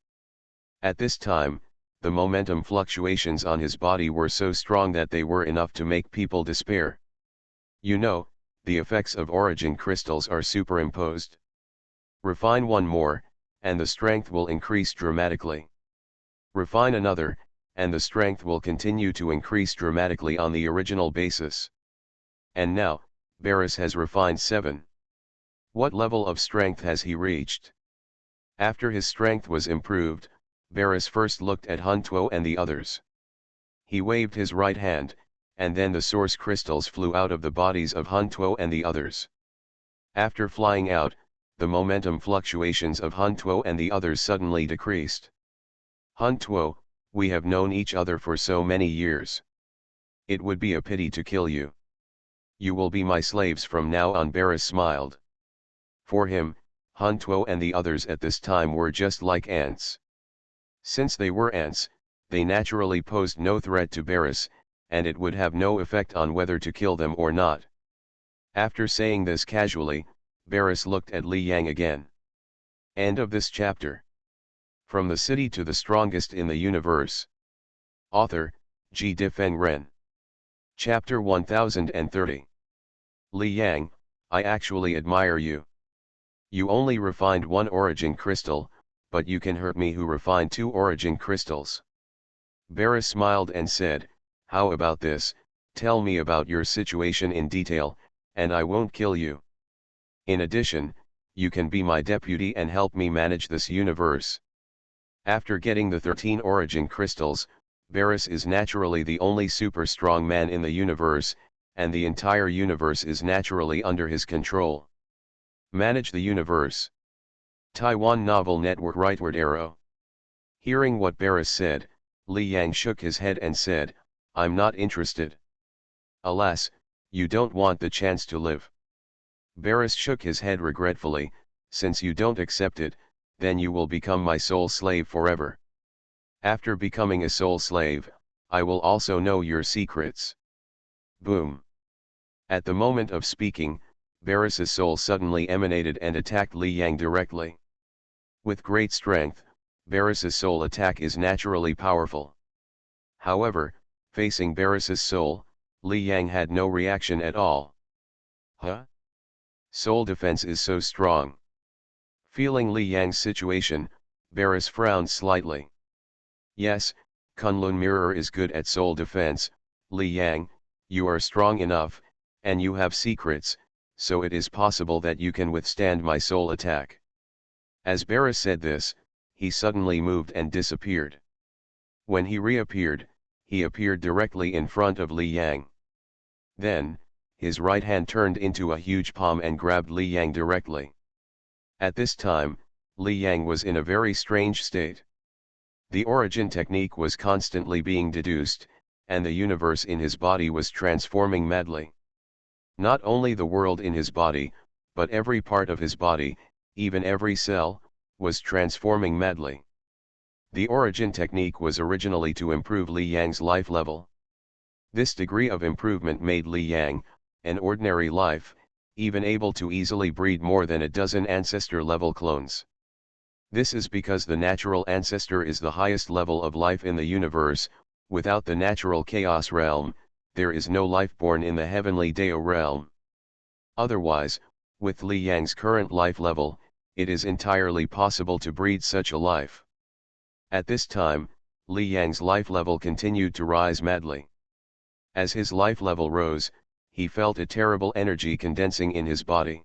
S1: At this time, the momentum fluctuations on his body were so strong that they were enough to make people despair. You know, the effects of origin crystals are superimposed. Refine one more, and the strength will increase dramatically. Refine another, and the strength will continue to increase dramatically on the original basis. And now, Barris has refined 7. What level of strength has he reached? After his strength was improved, Barris first looked at Hun Tuo and the others. He waved his right hand, and then the source crystals flew out of the bodies of Hun Tuo and the others. After flying out, the momentum fluctuations of Hun Tuo and the others suddenly decreased. Hun Tuo, we have known each other for so many years. It would be a pity to kill you. You will be my slaves from now on. Barris smiled. For him, Hun Tuo and the others at this time were just like ants. Since they were ants, they naturally posed no threat to Barris, and it would have no effect on whether to kill them or not. After saying this casually, Barris looked at Li Yang again. End of this chapter. From the City to the Strongest in the Universe. Author, G. Difeng Ren. Chapter 1030. Li Yang, I actually admire you. You only refined 1 origin crystal, but you can hurt me who refined 2 origin crystals. Barris smiled and said, how about this, tell me about your situation in detail, and I won't kill you. In addition, you can be my deputy and help me manage this universe. After getting the 13 origin crystals, Barris is naturally the only super strong man in the universe, and the entire universe is naturally under his control. Manage the universe. Taiwan Novel Network. Rightward arrow. Hearing what Barris said, Li Yang shook his head and said, I'm not interested. Alas, you don't want the chance to live. Barris shook his head regretfully, since you don't accept it, then you will become my soul slave forever. After becoming a soul slave, I will also know your secrets. Boom. At the moment of speaking, Barris's soul suddenly emanated and attacked Li Yang directly. With great strength, Barris's soul attack is naturally powerful. However, facing Barris's soul, Li Yang had no reaction at all. Huh? Soul defense is so strong. Feeling Li Yang's situation, Barris frowned slightly. Yes, Kunlun Mirror is good at soul defense, Li Yang, you are strong enough, and you have secrets, so it is possible that you can withstand my soul attack. As Barris said this, he suddenly moved and disappeared. When he reappeared, he appeared directly in front of Li Yang. Then, his right hand turned into a huge palm and grabbed Li Yang directly. At this time, Li Yang was in a very strange state. The origin technique was constantly being deduced, and the universe in his body was transforming madly. Not only the world in his body, but every part of his body, even every cell, was transforming madly. The origin technique was originally to improve Li Yang's life level. This degree of improvement made Li Yang, an ordinary life, even able to easily breed more than a dozen ancestor-level clones. This is because the natural ancestor is the highest level of life in the universe. Without the natural chaos realm, there is no life born in the heavenly Dao realm. Otherwise, with Li Yang's current life level, it is entirely possible to breed such a life. At this time, Li Yang's life level continued to rise madly. As his life level rose, he felt a terrible energy condensing in his body.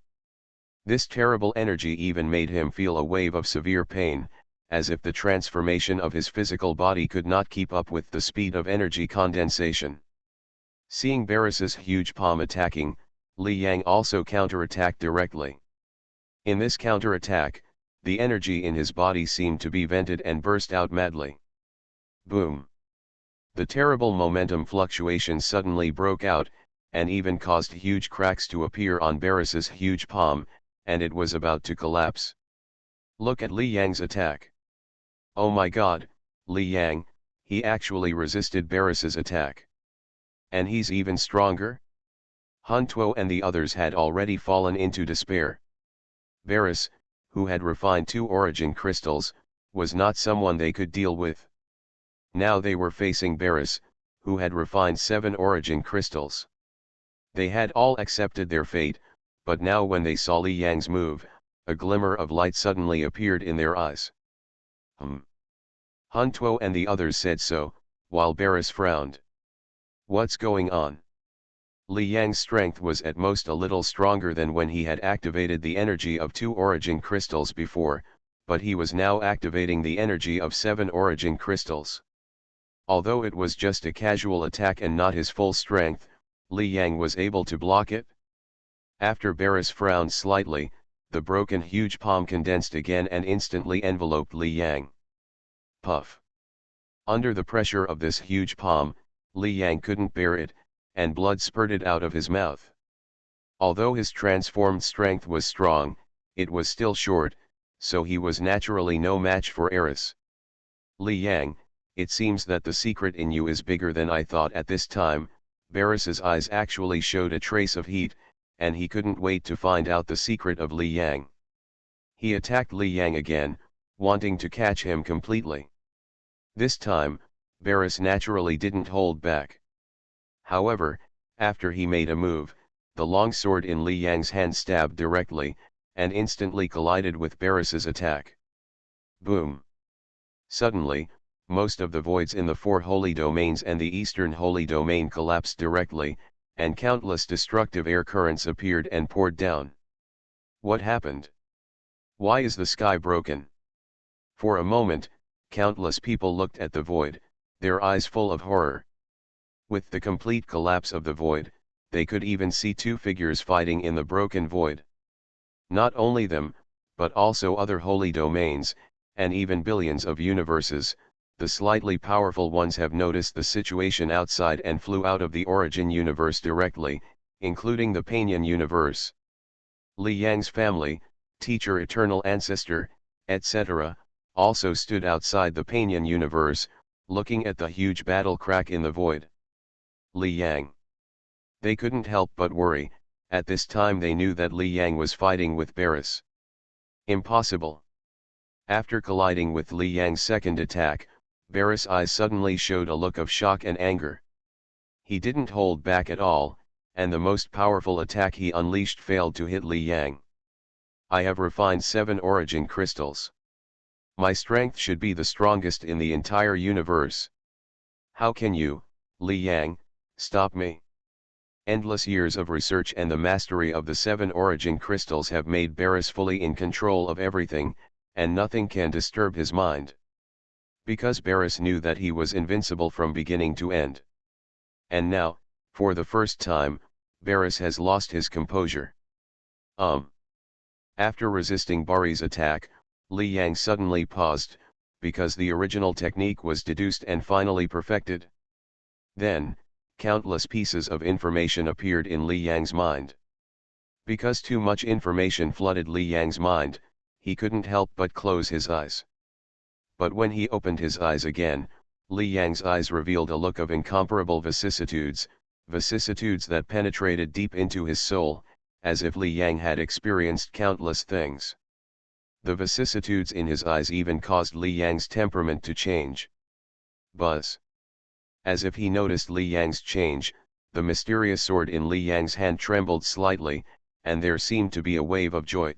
S1: This terrible energy even made him feel a wave of severe pain, as if the transformation of his physical body could not keep up with the speed of energy condensation. Seeing Barris's huge palm attacking, Li Yang also counterattacked directly. In this counterattack, the energy in his body seemed to be vented and burst out madly. Boom! The terrible momentum fluctuation suddenly broke out, and even caused huge cracks to appear on Barris's huge palm, and it was about to collapse. Look at Li Yang's attack. Oh my god, Li Yang, he actually resisted Barris's attack. And he's even stronger? Hun Tuo and the others had already fallen into despair. Barris, who had refined 2 origin crystals, was not someone they could deal with. Now they were facing Barris, who had refined 7 origin crystals. They had all accepted their fate, but now when they saw Li Yang's move, a glimmer of light suddenly appeared in their eyes. Hun Tuo and the others said so, while Barris frowned. What's going on? Li Yang's strength was at most a little stronger than when he had activated the energy of 2 origin crystals before, but he was now activating the energy of 7 origin crystals. Although it was just a casual attack and not his full strength, Li Yang was able to block it. After Barris frowned slightly, the broken huge palm condensed again and instantly enveloped Li Yang. Puff. Under the pressure of this huge palm, Li Yang couldn't bear it, and blood spurted out of his mouth. Although his transformed strength was strong, it was still short, so he was naturally no match for Eris. Li Yang, it seems that the secret in you is bigger than I thought. At this time, Barris's eyes actually showed a trace of heat, and he couldn't wait to find out the secret of Li Yang. He attacked Li Yang again, wanting to catch him completely. This time, Barris naturally didn't hold back. However, after he made a move, the long sword in Li Yang's hand stabbed directly, and instantly collided with Barris's attack. Boom! Suddenly, most of the voids in the 4 holy domains and the eastern holy domain collapsed directly, and countless destructive air currents appeared and poured down. What happened? Why is the sky broken? For a moment, countless people looked at the void, their eyes full of horror. With the complete collapse of the void, they could even see 2 figures fighting in the broken void. Not only them, but also other holy domains, and even billions of universes. The slightly powerful ones have noticed the situation outside and flew out of the origin universe directly, including the Panyan universe. Li Yang's family, teacher, eternal ancestor, etc., also stood outside the Panyan universe, looking at the huge battle crack in the void. Li Yang. They couldn't help but worry. At this time they knew that Li Yang was fighting with Barris. Impossible. After colliding with Li Yang's second attack, Barris' eyes suddenly showed a look of shock and anger. He didn't hold back at all, and the most powerful attack he unleashed failed to hit Li Yang. I have refined 7 origin crystals. My strength should be the strongest in the entire universe. How can you, Li Yang, stop me? Endless years of research and the mastery of the 7 origin crystals have made Barris fully in control of everything, and nothing can disturb his mind. Because Barris knew that he was invincible from beginning to end. And now, for the first time, Barris has lost his composure. After resisting Barry's attack, Li Yang suddenly paused, because the original technique was deduced and finally perfected. Then, countless pieces of information appeared in Li Yang's mind. Because too much information flooded Li Yang's mind, he couldn't help but close his eyes. But when he opened his eyes again, Li Yang's eyes revealed a look of incomparable vicissitudes, vicissitudes that penetrated deep into his soul, as if Li Yang had experienced countless things. The vicissitudes in his eyes even caused Li Yang's temperament to change. Buzz. As if he noticed Li Yang's change, the mysterious sword in Li Yang's hand trembled slightly, and there seemed to be a wave of joy.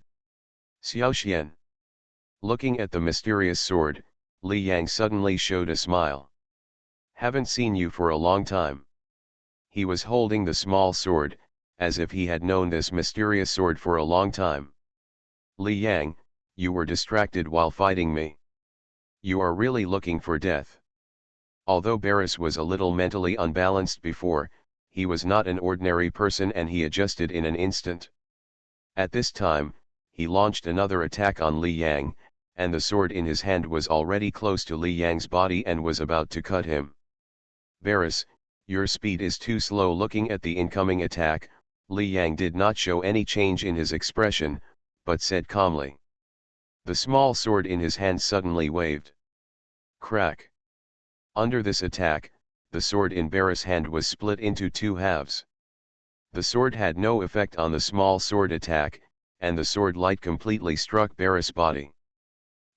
S1: Xiaoxian. Looking at the mysterious sword, Li Yang suddenly showed a smile. Haven't seen you for a long time. He was holding the small sword, as if he had known this mysterious sword for a long time. Li Yang, you were distracted while fighting me. You are really looking for death. Although Barris was a little mentally unbalanced before, he was not an ordinary person and he adjusted in an instant. At this time, he launched another attack on Li Yang, and the sword in his hand was already close to Li Yang's body and was about to cut him. Varus, your speed is too slow. Looking at the incoming attack, Li Yang did not show any change in his expression, but said calmly. The small sword in his hand suddenly waved. Crack. Under this attack, the sword in Varus' hand was split into two halves. The sword had no effect on the small sword attack, and the sword light completely struck Varus' body.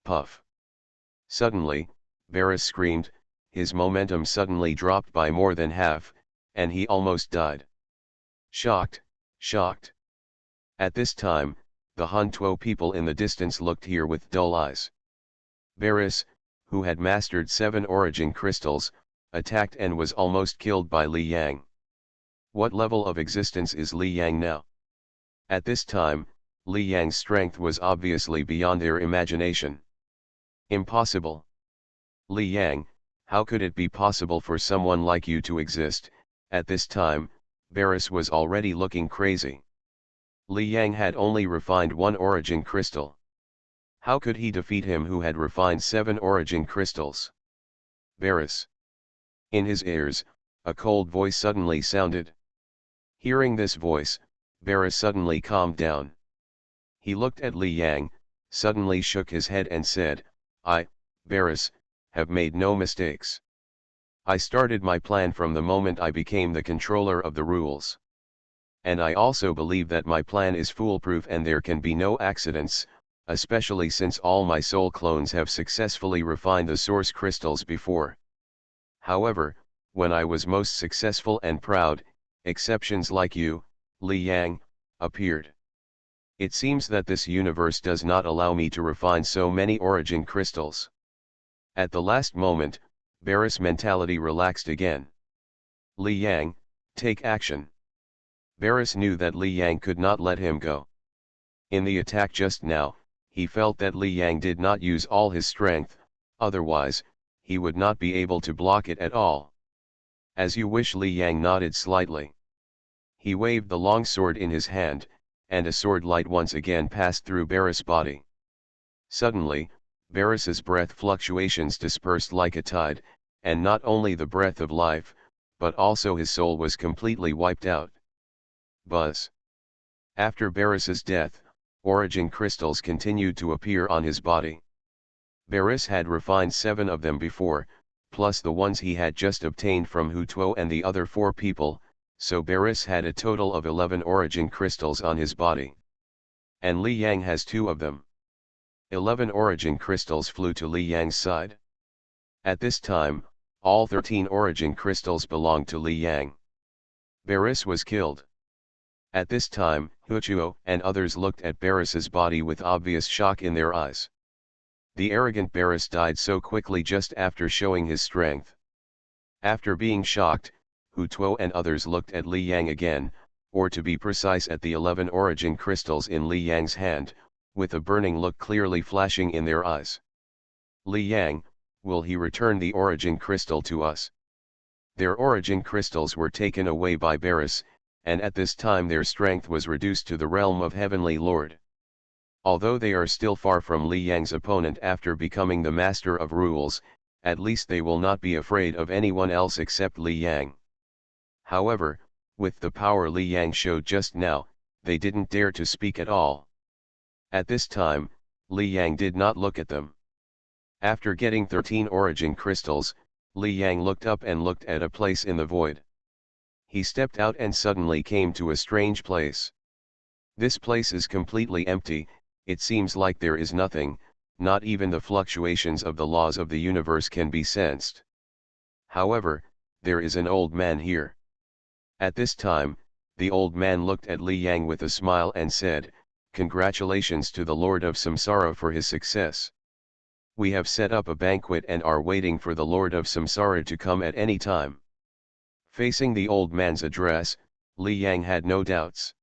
S1: Puff. Suddenly, Varus screamed, his momentum suddenly dropped by more than half, and he almost died. Shocked, shocked. At this time, the Huntuo people in the distance looked here with dull eyes. Varus, who had mastered 7 origin crystals, attacked and was almost killed by Li Yang. What level of existence is Li Yang now? At this time, Li Yang's strength was obviously beyond their imagination. Impossible. Li Yang, how could it be possible for someone like you to exist? At this time, Varus was already looking crazy. Li Yang had only refined 1 origin crystal. How could he defeat him who had refined 7 origin crystals? Varus. In his ears, a cold voice suddenly sounded. Hearing this voice, Varus suddenly calmed down. He looked at Li Yang, suddenly shook his head and said, I, Varus, have made no mistakes. I started my plan from the moment I became the controller of the rules. And I also believe that my plan is foolproof and there can be no accidents, especially since all my soul clones have successfully refined the source crystals before. However, when I was most successful and proud, exceptions like you, Li Yang, appeared. It seems that this universe does not allow me to refine so many origin crystals. At the last moment, Varus' mentality relaxed again. Li Yang, take action. Varus knew that Li Yang could not let him go. In the attack just now, he felt that Li Yang did not use all his strength, otherwise, he would not be able to block it at all. As you wish. Li Yang nodded slightly. He waved the long sword in his hand, and a sword light once again passed through Varus' body. Suddenly, Varus's breath fluctuations dispersed like a tide, and not only the breath of life, but also his soul was completely wiped out. Buzz. After Varus's death, origin crystals continued to appear on his body. Varus had refined 7 of them before, plus the ones he had just obtained from Huntuo and the other 4 people, so Varus had a total of 11 origin crystals on his body. And Li Yang has 2 of them. 11 origin crystals flew to Li Yang's side. At this time, all 13 origin crystals belonged to Li Yang. Varus was killed. At this time, Huntuo and others looked at Varus's body with obvious shock in their eyes. The arrogant Varus died so quickly just after showing his strength. After being shocked, Huntuo and others looked at Li Yang again, or to be precise at the 11 origin crystals in Li Yang's hand, with a burning look clearly flashing in their eyes. Li Yang, will he return the origin crystal to us? Their origin crystals were taken away by Varus, and at this time their strength was reduced to the realm of Heavenly Lord. Although they are still far from Li Yang's opponent after becoming the master of rules, at least they will not be afraid of anyone else except Li Yang. However, with the power Li Yang showed just now, they didn't dare to speak at all. At this time, Li Yang did not look at them. After getting 13 origin crystals, Li Yang looked up and looked at a place in the void. He stepped out and suddenly came to a strange place. This place is completely empty, it seems like there is nothing, not even the fluctuations of the laws of the universe can be sensed. However, there is an old man here. At this time, the old man looked at Li Yang with a smile and said, "Congratulations to the Lord of Samsara for his success. We have set up a banquet and are waiting for the Lord of Samsara to come at any time." Facing the old man's address, Li Yang had no doubts.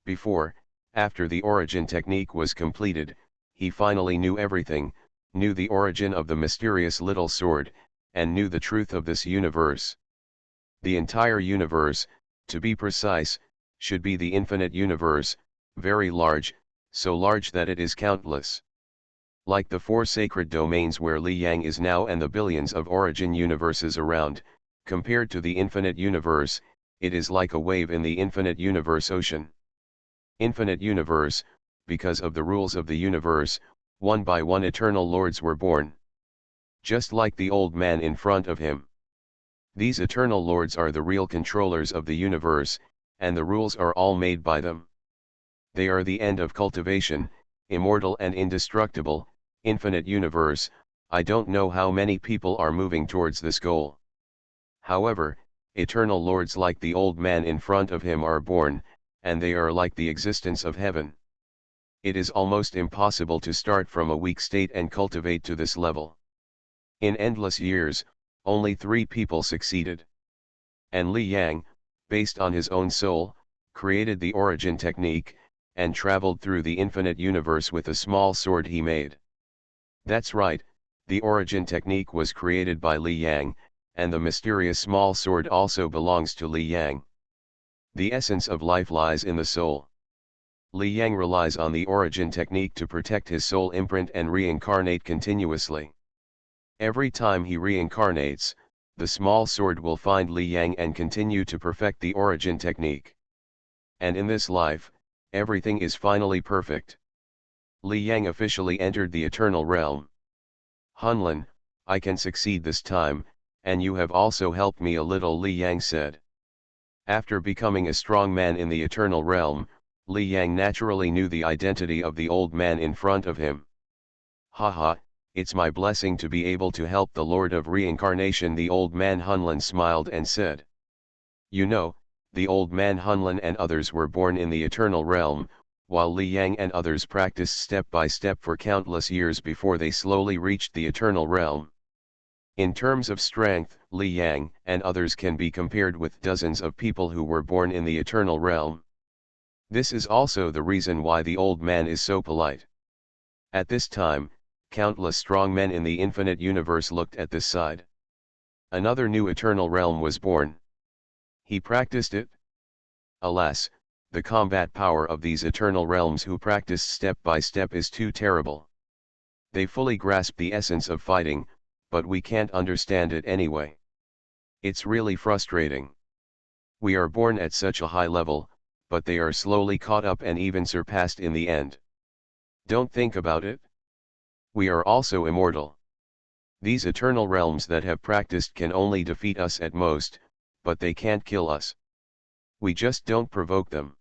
S1: Before, after the origin technique was completed, he finally knew everything, knew the origin of the mysterious little sword, and knew the truth of this universe. The entire universe, to be precise, should be the infinite universe, very large, so large that it is countless. Like the 4 sacred domains where Li Yang is now and the billions of origin universes around, Compared to the infinite universe, it is like a wave in the infinite universe ocean. Infinite universe, because of the rules of the universe, one by one eternal lords were born. Just like the old man in front of him. These eternal lords are the real controllers of the universe, and the rules are all made by them. They are the end of cultivation, immortal and indestructible, infinite universe. I don't know how many people are moving towards this goal. However, eternal lords like the old man in front of him are born, and they are like the existence of heaven. It is almost impossible to start from a weak state and cultivate to this level. In endless years, only 3 people succeeded. And Li Yang, based on his own soul, created the origin technique, and traveled through the infinite universe with a small sword he made. That's right, the origin technique was created by Li Yang, and the mysterious small sword also belongs to Li Yang. The essence of life lies in the soul. Li Yang relies on the origin technique to protect his soul imprint and reincarnate continuously. Every time he reincarnates, the small sword will find Li Yang and continue to perfect the origin technique. And in this life, everything is finally perfect. Li Yang officially entered the eternal realm. Hunlin, I can succeed this time, and you have also helped me a little, Li Yang said. After becoming a strong man in the eternal realm, Li Yang naturally knew the identity of the old man in front of him. Haha, it's my blessing to be able to help the Lord of Reincarnation, the old man Hunlin smiled and said. You know, the old man Hunlin and others were born in the eternal realm, while Li Yang and others practiced step by step for countless years before they slowly reached the eternal realm. In terms of strength, Li Yang and others can be compared with dozens of people who were born in the eternal realm. This is also the reason why the old man is so polite. At this time, countless strong men in the infinite universe looked at this side. Another new eternal realm was born. He practiced it. Alas, the combat power of these eternal realms who practice step by step is too terrible. They fully grasp the essence of fighting, but we can't understand it anyway. It's really frustrating. We are born at such a high level, but they are slowly caught up and even surpassed in the end. Don't think about it. We are also immortal. These eternal realms that have practiced can only defeat us at most, but they can't kill us. We just don't provoke them.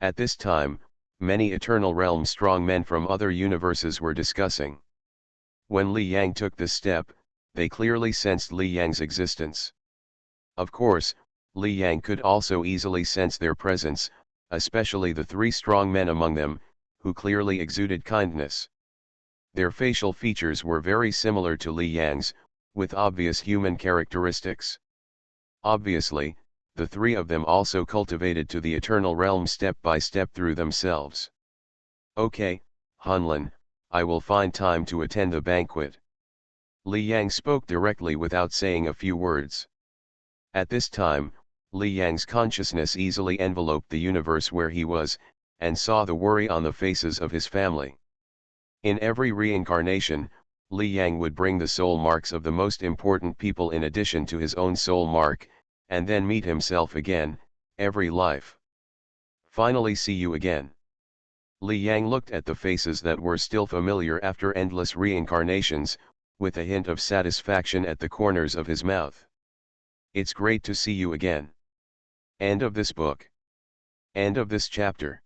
S1: At this time, many eternal realm strong men from other universes were discussing. When Li Yang took this step, they clearly sensed Li Yang's existence. Of course, Li Yang could also easily sense their presence, especially the 3 strong men among them, who clearly exuded kindness. Their facial features were very similar to Li Yang's, with obvious human characteristics. Obviously, the 3 of them also cultivated to the eternal realm step by step through themselves. Okay, Hunlin, I will find time to attend the banquet. Li Yang spoke directly without saying a few words. At this time, Li Yang's consciousness easily enveloped the universe where he was, and saw the worry on the faces of his family. In every reincarnation, Li Yang would bring the soul marks of the most important people in addition to his own soul mark, and then meet himself again, every life. Finally, see you again. Li Yang looked at the faces that were still familiar after endless reincarnations, with a hint of satisfaction at the corners of his mouth. It's great to see you again. End of this book. End of this chapter.